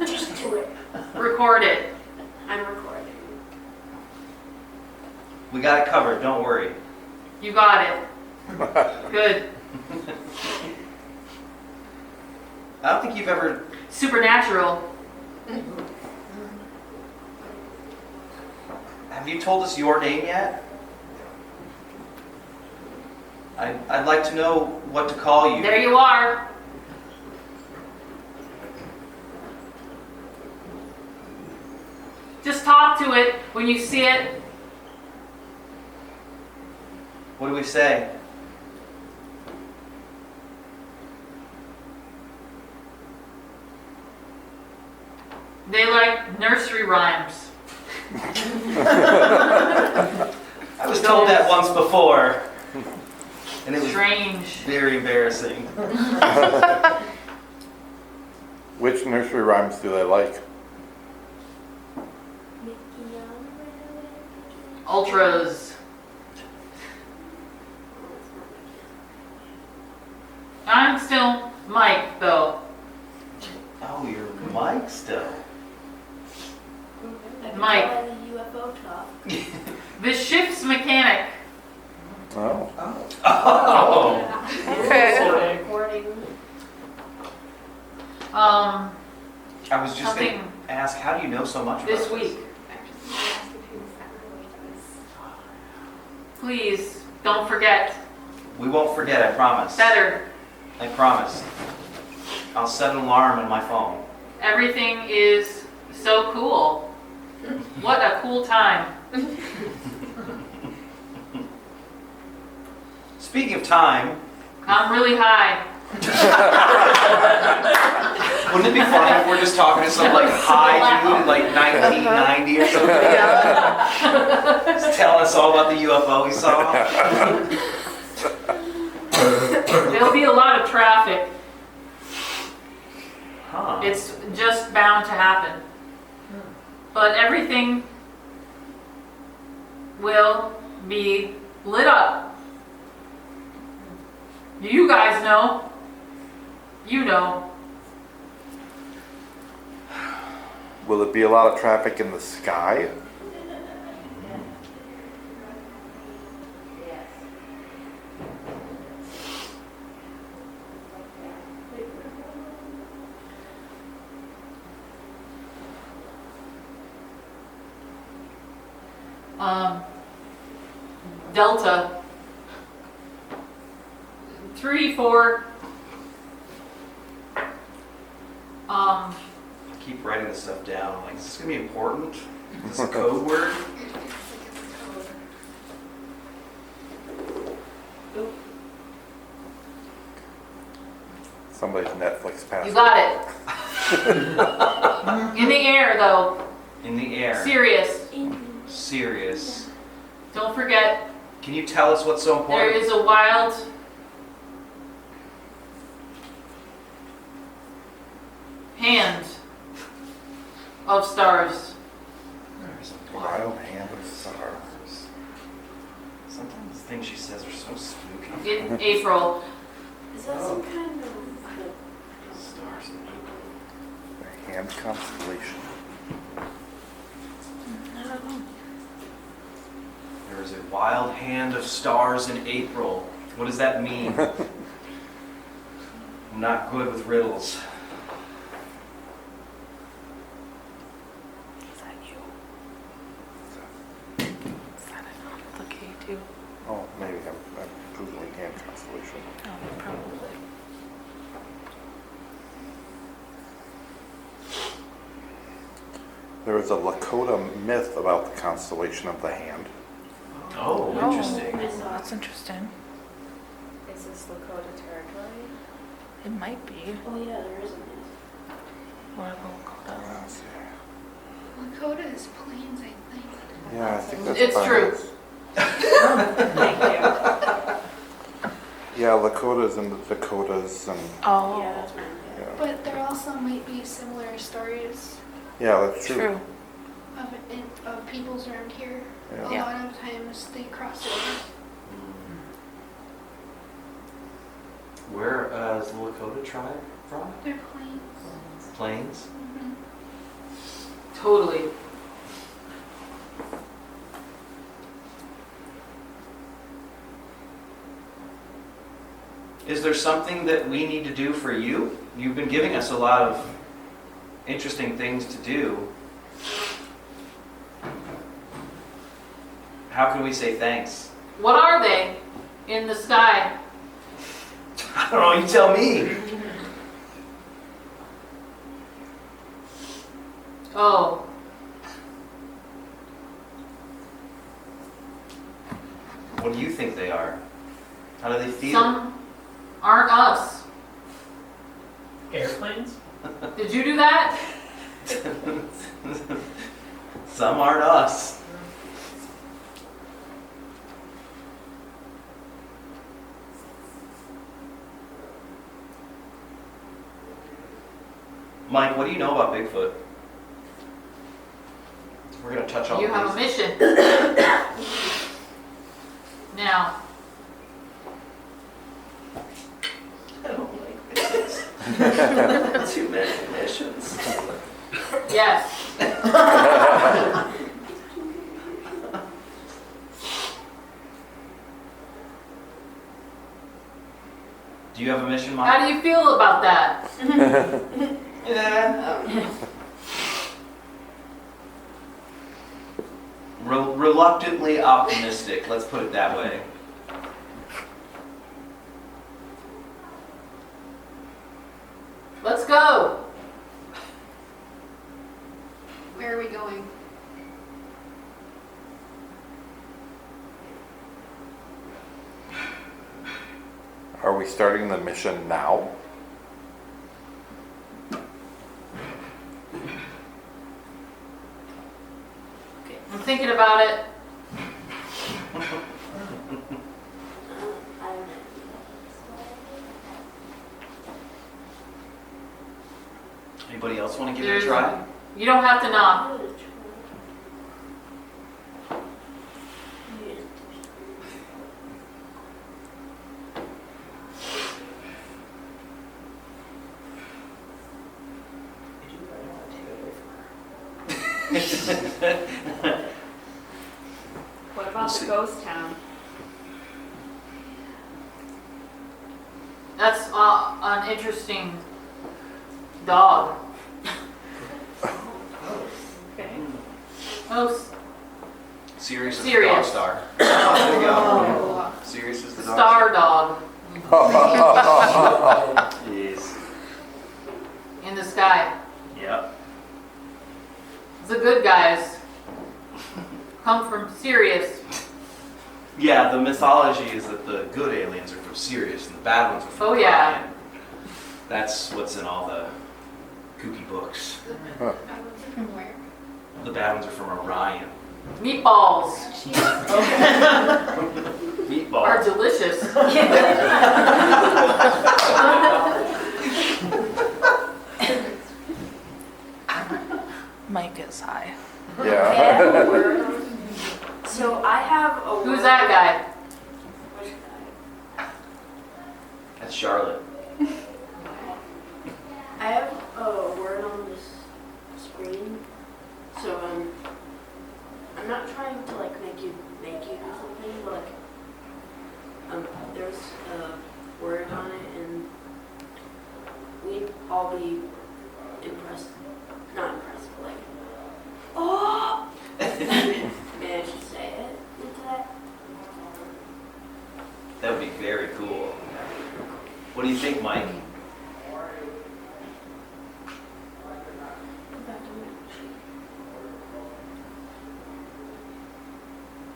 Just do it. Record it. I'm recording. We got it covered, don't worry. You got it. Good. I don't think you've ever... Supernatural. Have you told us your name yet? I'd like to know what to call you. There you are. Just talk to it when you see it. What do we say? They like nursery rhymes. I was told that once before. And it was Strange. very embarrassing. Which nursery rhymes do they like? Mickey on Ultras. the railway. I'm still Mike, though. Oh, you're Mike still. I can Mike. tell by the UFO talk. The ship's mechanic. Oh. Oh. Okay. Recording. I was just going Something to ask, how do you know so much about this week. Please, don't forget. We won't forget, I promise. Better. I promise. I'll set an alarm on my phone. Everything is so cool. What a cool time. Speaking of time, I'm really high. wouldn't it be funny if we're just talking to some like high dude in like 1990 or something? Just telling us all about the UFO he saw. There'll be a lot of traffic. Huh. It's just bound to happen. But everything will be lit up. You guys know. You know. Will it be a lot of traffic in the sky? Delta 3, 4. I keep writing this stuff down. Like, is this gonna be important? Is this a code word? Somebody's Netflix password. You got it. In the air, though. In the air. Serious. Serious. Don't forget, Can you tell us what's so there important? is a wild hand of stars. Wild hand of stars. Sometimes the things she says are so spooky. In April. Is that some kind of Stars in April. The hand constellation. There is a wild hand of stars in April. What does that mean? I'm not good with riddles. Is that you? Is that it? Look at you too. Oh, maybe I'm Googling hand constellation. Oh, probably. There is a Lakota myth about the constellation of the hand. Oh, Oh. interesting. That's interesting. Is this Lakota territory? It might be. Oh yeah, there is a myth. What about Lakota? Lakota is plains, I think. Yeah, I think that's It's fine. true. Thank you. Yeah, Lakotas and the Dakotas and, Oh, Yeah, that's right. Yeah. yeah. But there also might be similar stories Yeah, that's true. true. of peoples around here. Yeah. A Yeah. lot of times they cross over. Where is the Lakota tribe from? They're plains. Plains? Mhm. Totally. Is there something that we need to do for you? You've been giving us a lot of interesting things to do. How can we say thanks? What are they in the sky? I don't know, you tell me. Oh, What do you think they are? How do they feel? some aren't us. Airplanes? Did you do that? Some aren't us. Mike, what do you know about Bigfoot? We're going to touch on You have a these. mission. Now, I don't like missions. Too many missions. yes. Do you have a mission, Mike? How do you feel about that? Yeah. Reluctantly optimistic, let's put it that way. Let's go. Where are we going? Are we starting the mission now? Okay, I'm thinking about it. I don't know. Anybody else want to give it a There's- try? You don't have to knock. I do, but I don't want to take it away from her. What about the ghost town? That's an interesting dog. Okay. Oh, Sirius is the Sirius. dog star. There you go. Oh. Sirius is the dog star dog Yes. in the sky. Yep. The good guys come from Sirius. Yeah, the mythology is that the good aliens are from Sirius and the bad ones are from Oh, yeah. Orion. That's what's in all the kooky books. I was from where? The bad ones are from Orion. Meatballs She Meatball. are delicious. Mike is high. Yeah. So I have a Who's word- that guy? Which guy? That's Charlotte. I have a word on this screen. So I'm not trying to like make you do something, but like there's a word on it, and we'd all be impressed. Not impressed, but like, oh! May I just say it into that? That would be very cool. What do you think, Mike?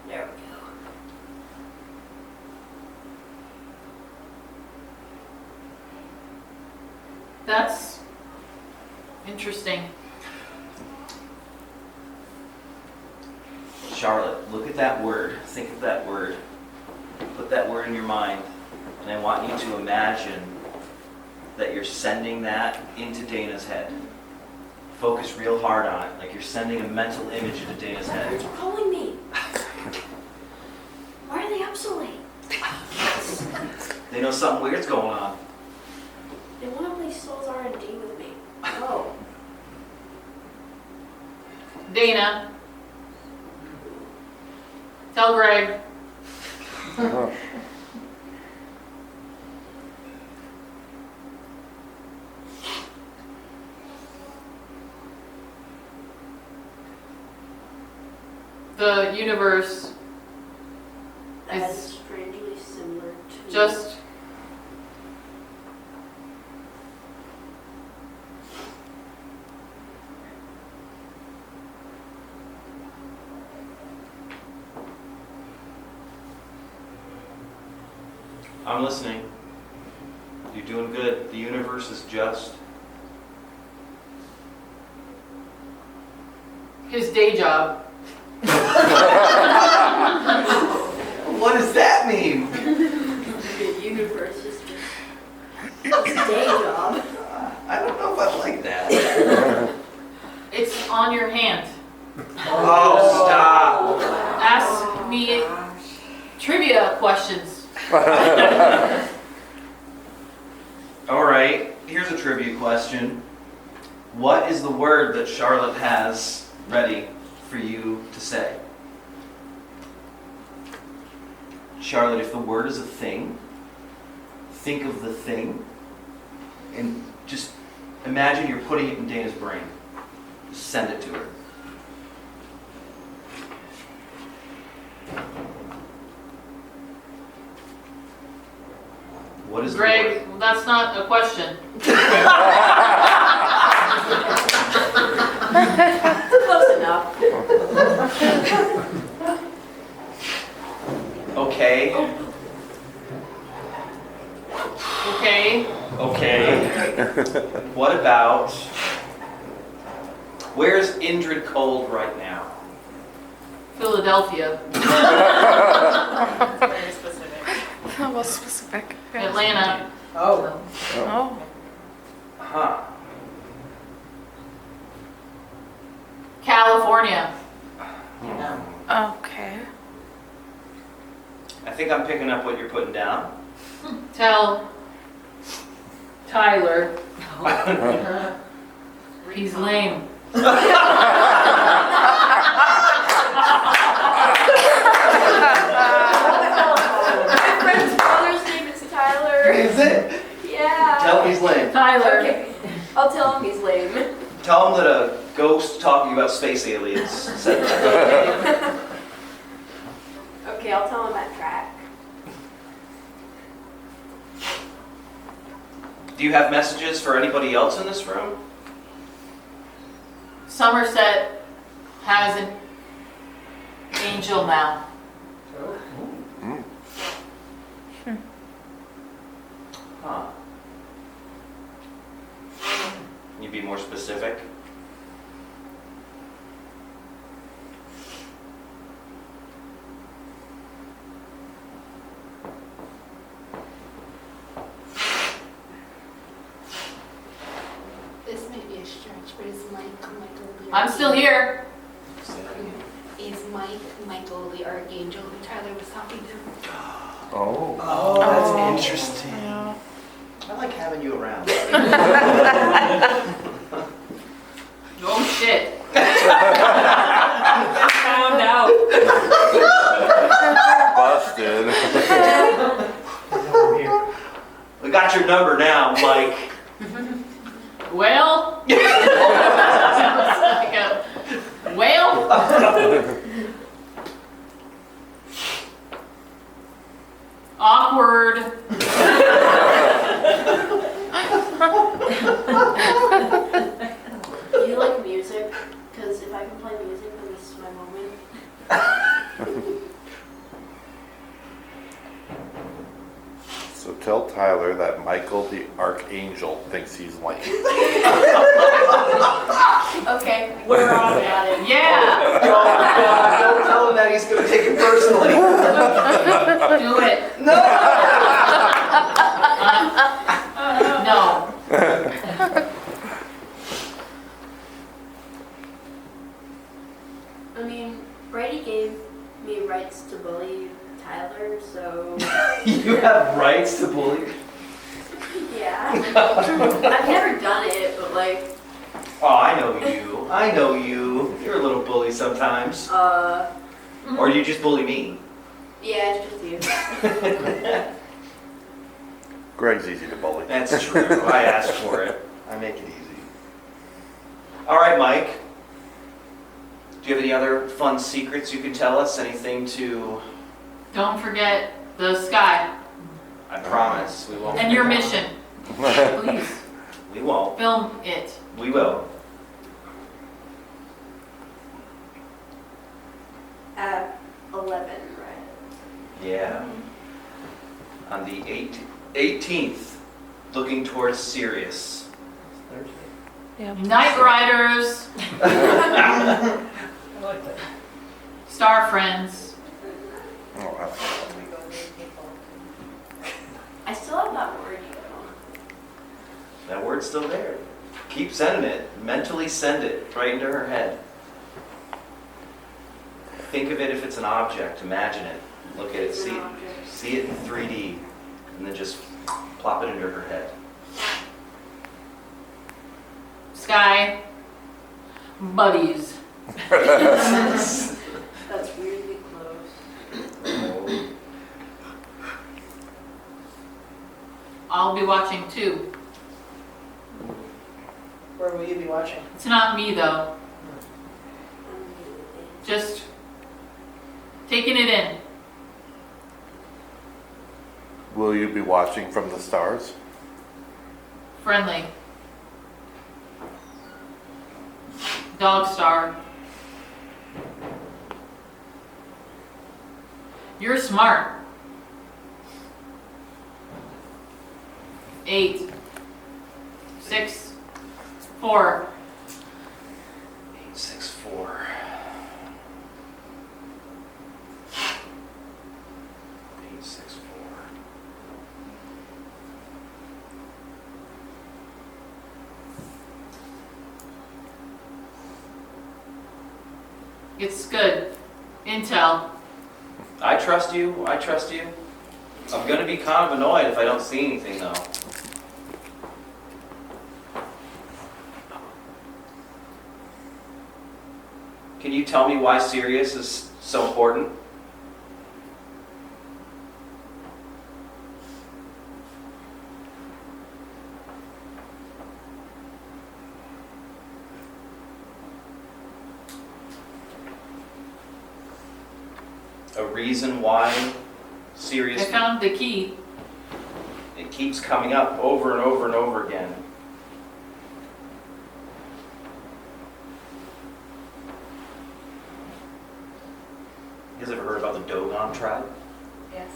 There we go. That's interesting. Charlotte, look at that word. Think of that word. Put that word in your mind. And I want you to imagine that you're sending that into Dana's head. Focus real hard on it, like you're sending a mental image into Dana's Why aren't head. you calling me? Why are they up so late? They know something weird's going on. They want to play Souls R&D with me. Oh. Dana, tell Greg. The universe That Is- is strangely similar to... just I'm listening. You're doing good. The universe is just. his day job. What does that mean? The universe is just... It's day job. I don't know if I like that. It's on your hand. Oh, stop. Ask me trivia questions. All right, here's a trivia question. What is the word that Charlotte has ready for you to say? Charlotte, if the word is a thing, think of the thing and just imagine you're putting it in Dana's brain. Just send it to her. What is the Greg, word? that's not a question. Close enough. Okay. Okay. Okay. What about, where's Indrid cold right now? Philadelphia. Very specific. That was specific. Atlanta. Oh. Oh. Huh. California. Okay. I think I'm picking up what you're putting down. Tell Tyler he's lame. My friend's brother's name is Tyler. Is it? Yeah. Tell him he's lame. Tyler. Okay. I'll tell him he's lame. Tell him that a ghost talking about space aliens said that. Okay, I'll tell him that track. Do you have messages for anybody else in this room? Somerset has an angel now. Huh. Can you be more specific? This may be a stretch, but it's like Michael B. I'm still here. Say that again. Is Michael the archangel who Tyler was talking to? Oh. Oh, that's interesting. Yeah. I like having you around. Oh, shit. Found out. Busted. We got your number now, Mike. Well. Like a whale. Awkward. Do you like music? Because if I can play music, then this is my moment. So tell Tyler that Michael the Archangel thinks he's lame. Okay, we're on about it. Yeah. Don't tell him that he's going to take it personally. Do it. No! No. I mean, Brady gave me rights to bully Tyler, so You have rights to bully. yeah. I've never done it, but like, Oh, I know you. I know you. You're a little bully sometimes. Or you just bully me. yeah, it's just you. Greg's easy to bully. That's true. I asked for it. I make it easy. All right, Mike. Do you have any other fun secrets you can tell us? Anything to... Don't forget the sky I promise we won't. and your mission. Please We won't. film it. We will. At 11, right? Yeah. On the 18th, looking towards Sirius. Yeah. Night Riders, I like that. Star Friends. Oh, wow. I still have that word, you know. That word's still there. Keep sending it. Mentally send it right into her head. Think of it if it's an object. Imagine it. Look at it. See it in 3D. And then just plop it into her head. Sky. Buddies. That's weirdly close. I'll be watching too. Where will you be watching? It's not me though. Just taking it in. Will you be watching from the stars? Friendly. Dog Star. You're smart. 8, 6, 4. 864. 864. It's good. Intel. I trust you. I trust you. I'm gonna be kind of annoyed if I don't see anything though. Can you tell me why Sirius is so important? A reason why Sirius... I found the key. It keeps coming up over and over and over again. You guys ever heard about the Dogon tribe? Yes.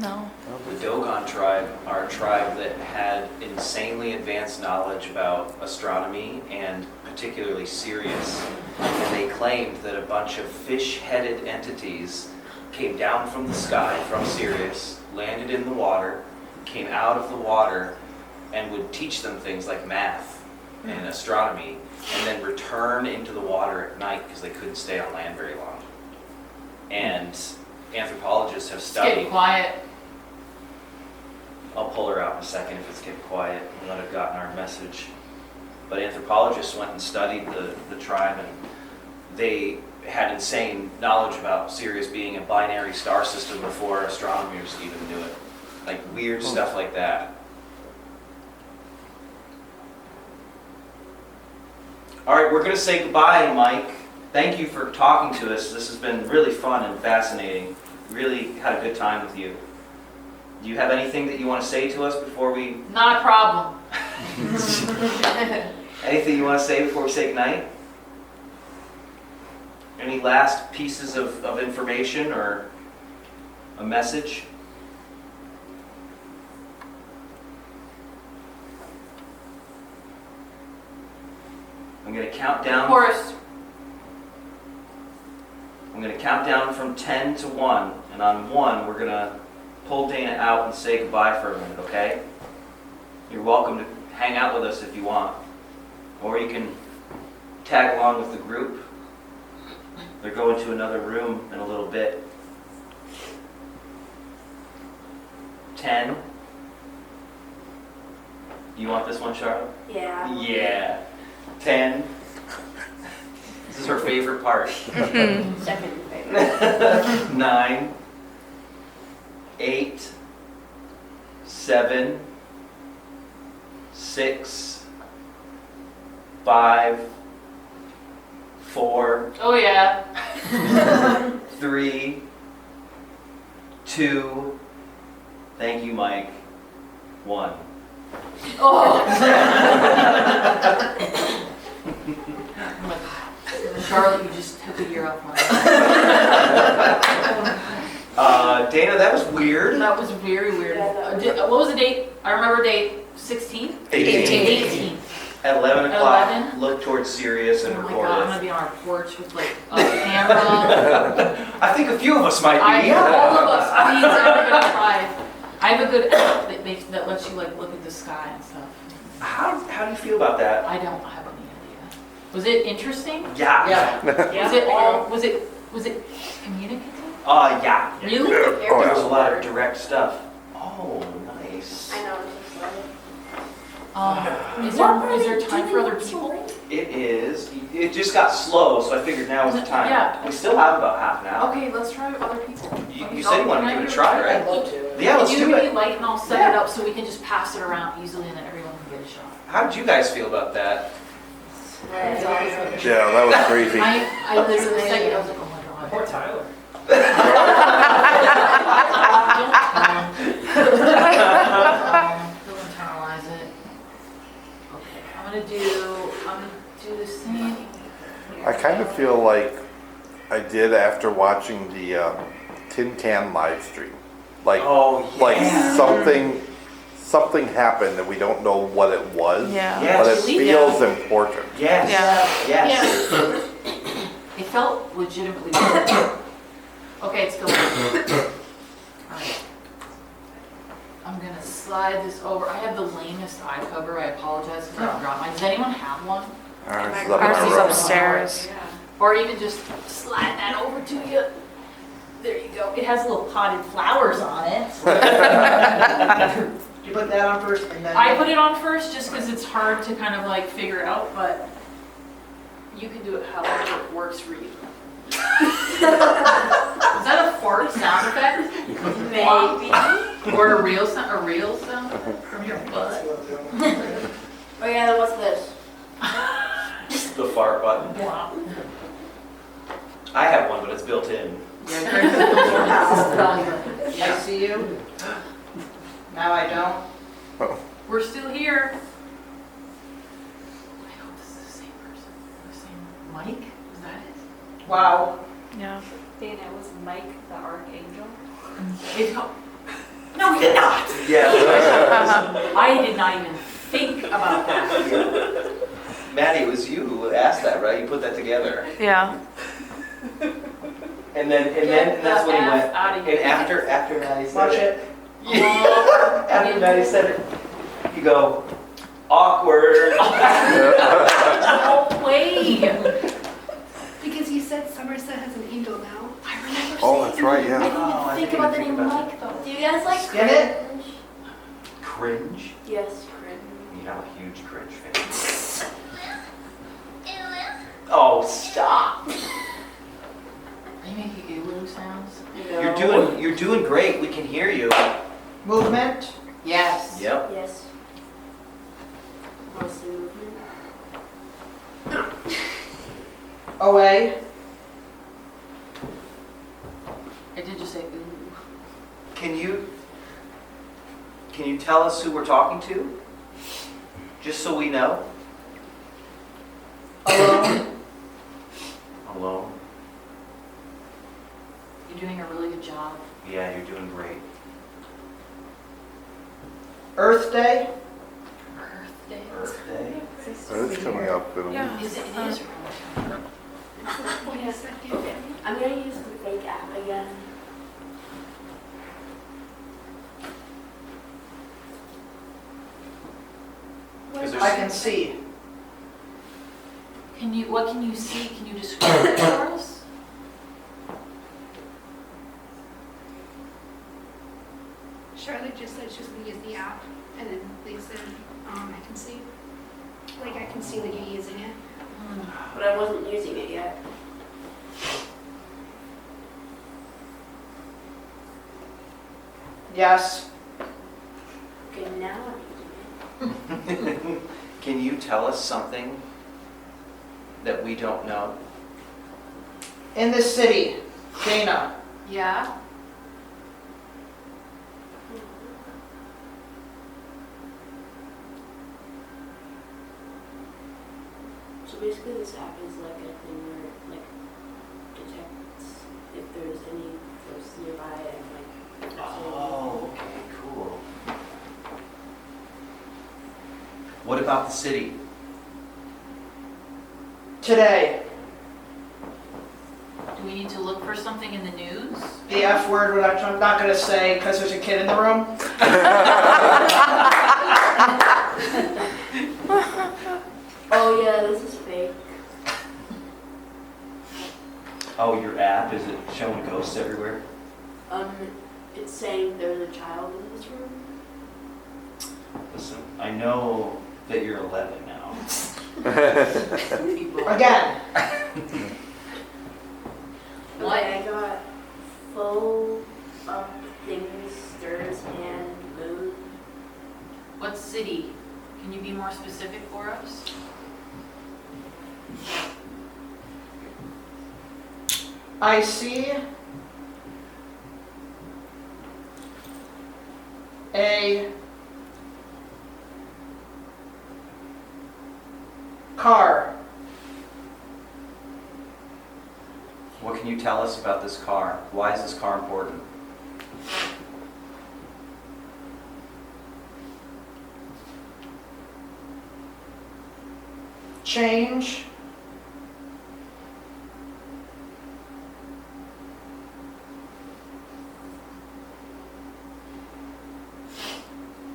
No. The Dogon tribe are a tribe that had insanely advanced knowledge about astronomy and particularly Sirius. And they claimed that a bunch of fish-headed entities came down from the sky, from Sirius, landed in the water, came out of the water, and would teach them things like math and astronomy, and then return into the water at night because they couldn't stay on land very long. And anthropologists have It's getting studied. quiet. I'll pull her out in a second if it's getting quiet. We might have gotten our message. But anthropologists went and studied the tribe, and they had insane knowledge about Sirius being a binary star system before astronomers even knew it. Like weird stuff like that. All right, we're going to say goodbye, Mike. Thank you for talking to us. This has been really fun and fascinating. Really had a good time with you. Do you have anything that you want to say to us before we... Not a problem. Anything you want to say before we say goodnight? Any last pieces of information or a message? I'm going to count down. Forrest. I'm going to count down from 10 to 1, and on 1 we're going to pull Dana out and say goodbye for a minute, okay? You're welcome to hang out with us if you want, or you can tag along with the group. They're going to another room in a little bit. 10. You want this one, Charlotte? Yeah. Yeah. 10. This is her favorite part. Second favorite. 9, 8, 7, 6, 5, 4, Oh yeah. 3, 2, thank you, Mike, 1. Oh. Charlotte, you just took a year off my life. Dana, that was weird. That was very weird. Yeah, that was- What was the date? I remember date 16th? 18. 18th. At 11 o'clock, 11? look towards Sirius and Oh my record god, I'm it. gonna be on our porch with like a camera. I think a few of us might be. All of us, please, I'm gonna try. I have a good app that lets you like look at the sky and stuff. How do you feel about that? I don't have any idea. Was it interesting? Yeah. Was it all, was it communicative? Yeah. Really? Oh, There was a yeah. lot of direct stuff. Oh, nice. I know, it's just like... Is there time for other people? It is. It just got slow, so I figured now was the time. Yeah. We still have about half an hour. Okay, let's try other people. You said you wanted to give it a try, I'd right? love to. Yeah, Can let's you do give me it. light and I'll set it up so we can just pass it around easily and then everyone can get a shot. How did you guys feel about that? Yeah, that was crazy. I literally said, I was like, oh my god. Poor Tyler. He'll internalize it. Okay, I'm gonna do the same. I kind of feel like I did after watching the Tin Can live stream. Like, Oh, yeah. like something happened and we don't know what it was. Yeah. But it Yes. feels important. Yes. Yeah. Yes. It felt legitimately good. Okay, it's filling. Alright. I'm gonna slide this over. I have the lamest eye cover. I apologize because I dropped mine. Does anyone have one? Ours is up in Ours our is room. upstairs. Or even just slide that over to you. There you go. It has little potted flowers on it. You put that on first and then... I put it on first just because it's hard to kind of like figure out, but you can do it however it works for you. Is that a fart sound effect? Maybe. Or a real sound from your butt? Oh yeah, then what's this? The fart button. Wow. I have one, but it's built in. I see you. Now I don't. We're still here. I hope this is the same person. The same Mike? Is that it? Wow. Yeah. Dana, was Mike the Archangel? No, he did not. Yeah. I did not even think about that. Maddie, it was you who asked that, right? You put that together. Yeah. And that's when he went. Out of And here. after Maddie said Watch it. it. After Maddie said it, you go, Awkward. No way! Because you said Somerset has an angel now. I remember Oh, saying that's right, I yeah. didn't Oh, I even think didn't about the think name about Mike though. Do you guys like Get it? cringe? Cringe? Yes, cringe. Yeah, I'm a huge cringe fan. Oh, stop. Are you making igloo sounds? No. You're doing great. We can hear you. Movement. Yes. Yep. Yes. Mostly movement. Away. I did just say ooh. Can you tell us who we're talking to? Just so we know. Alone. Alone. You're doing a really good job. Yeah, you're doing great. Earth Day. Earth Day. Earth Day. It's coming up in a Yeah. Is it? It is. Okay, I'm gonna use the fake app again. Is there I can see. What can you see? Can you describe it for us? Charlotte just said she's gonna use the app, and then they said, I can see. Like, I can see that you're using it. But I wasn't using it yet. Yes. Okay, now I'm using it. Can you tell us something that we don't know? In the city. Dana. Yeah. So basically this app is like a thing where it like detects if there's any ghosts nearby and like Oh, okay, cool. What about the city? Today. Do we need to look for something in the news? The F word, which I'm not gonna say because there's a kid in the room. Oh yeah, this is fake. Oh, your app, is it showing ghosts everywhere? It's saying there's a child in this room. Listen, I know that you're 11 now. Again. What? Okay, I got full up things, stirs, hand, moon. What city? Can you be more specific for us? I see a car. What can you tell us about this car? Why is this car important? Change.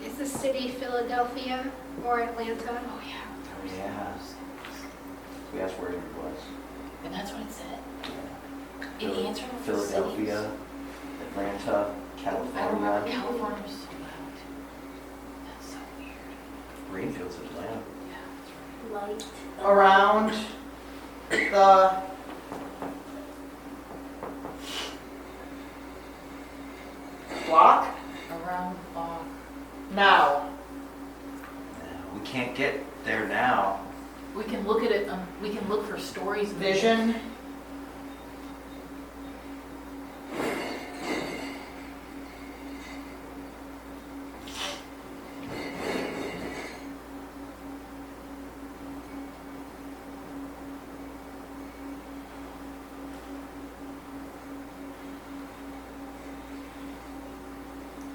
Is the city Philadelphia or Atlanta? Oh yeah. Oh, yeah. We asked where it was. And that's what it said. It Phil- answered with the Philadelphia, cities. Atlanta, I remember California. California was too loud. That's so weird. Greenfield's Atlanta. Yeah, that's right. Light. Around the block Around the block. now. We can't get there now. We can look at it, we can look for stories. in the- Vision.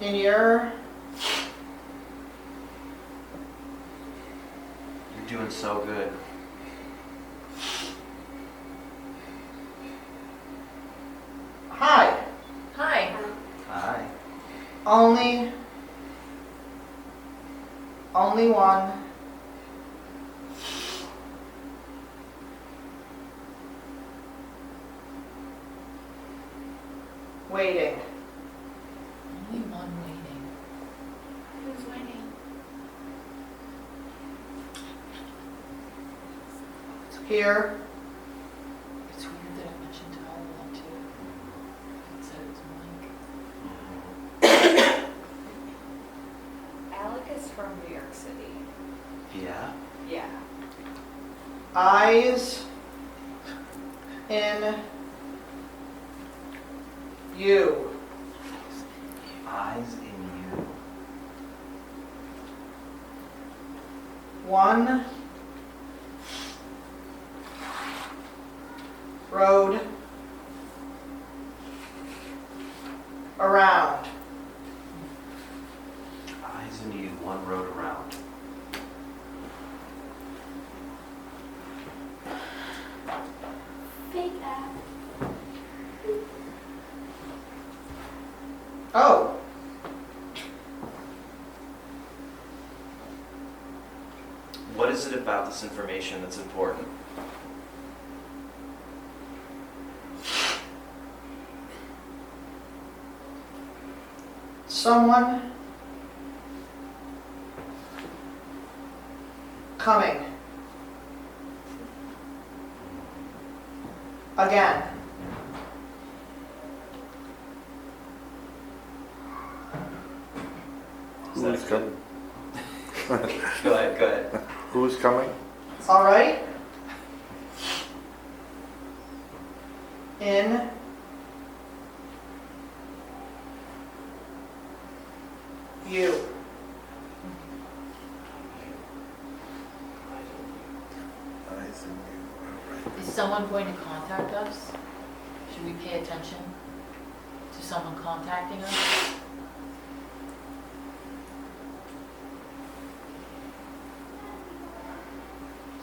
In your You're doing so good. hi. Hi. Hi. Only one waiting. Only one waiting. Who's waiting? Here. It's weird that I mentioned to all of them too. It said it was Mike. Alec is from New York City. Yeah. Yeah. Eyes in you. Eyes in you. One road around. Eyes in you. One road around. Fake app. Oh, What is it about this information that's important? someone coming. Again. Who's coming? Go ahead, go ahead. Who's coming? All right. In you. Eyes in you. Is someone going to contact us? Should we pay attention to someone contacting us?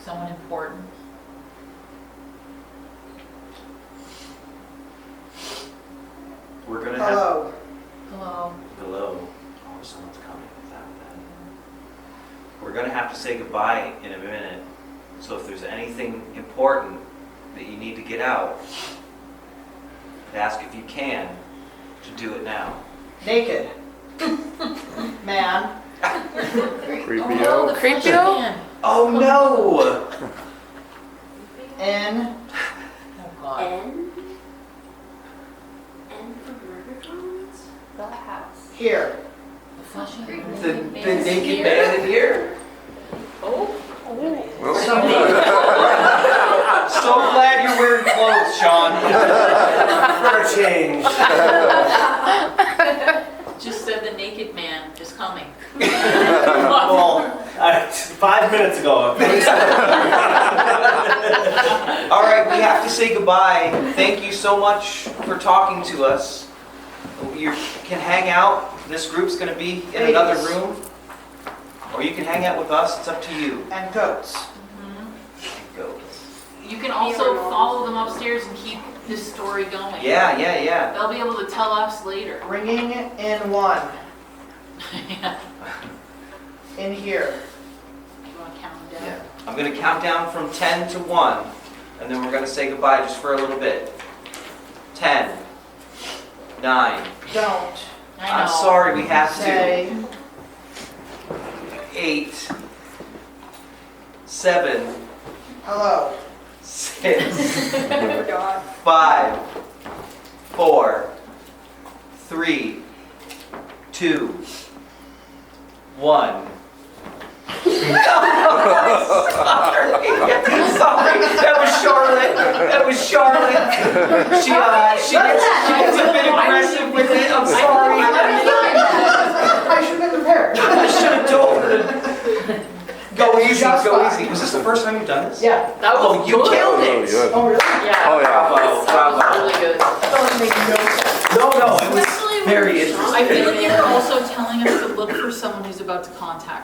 Someone important? We're gonna have. Hello. Hello? Hello. Oh, someone's coming. Is that that? We're gonna have to say goodbye in a minute. So if there's anything important that you need to get out, I'd ask if you can to do it now. Naked. Man. Creepy Oh, no, the Creepy French O? man. Oh no! In Oh, God. N for murder drones? The house. here. The flashing The man. naked man in here. Oh. So glad you're wearing clothes, Sean. For a change. Just said the naked man is coming. Well, 5 minutes ago. All right, we have to say goodbye. Thank you so much for talking to us. You can hang out. This group's going to be in another Ladies. room. Or you can hang out with us. It's up to you. And goats. Go. You can also follow them upstairs and keep this story going. Yeah. They'll be able to tell us later. Ringing in one. Yeah. In here. You want to count them down? Yeah. I'm going to count down from 10 to 1. And then we're going to say goodbye just for a little bit. 10. 9. Don't I know. I'm sorry, we have to. say 8. 7. hello. 6. God. 5, 4, 3, 2, 1. Sorry, that was Charlotte. She gets a bit aggressive with it. I'm sorry. I should have been prepared. I should have told her to go easy, go easy. Was this the first time you've done this? Yeah. That was Oh, you good. killed Oh, it. good. Oh, really? Yeah. Oh, yeah. Bravo, That was bravo. really good. That was making no sense. No, it was Especially when very I interesting. feel like you're also telling us to look for someone who's about to contact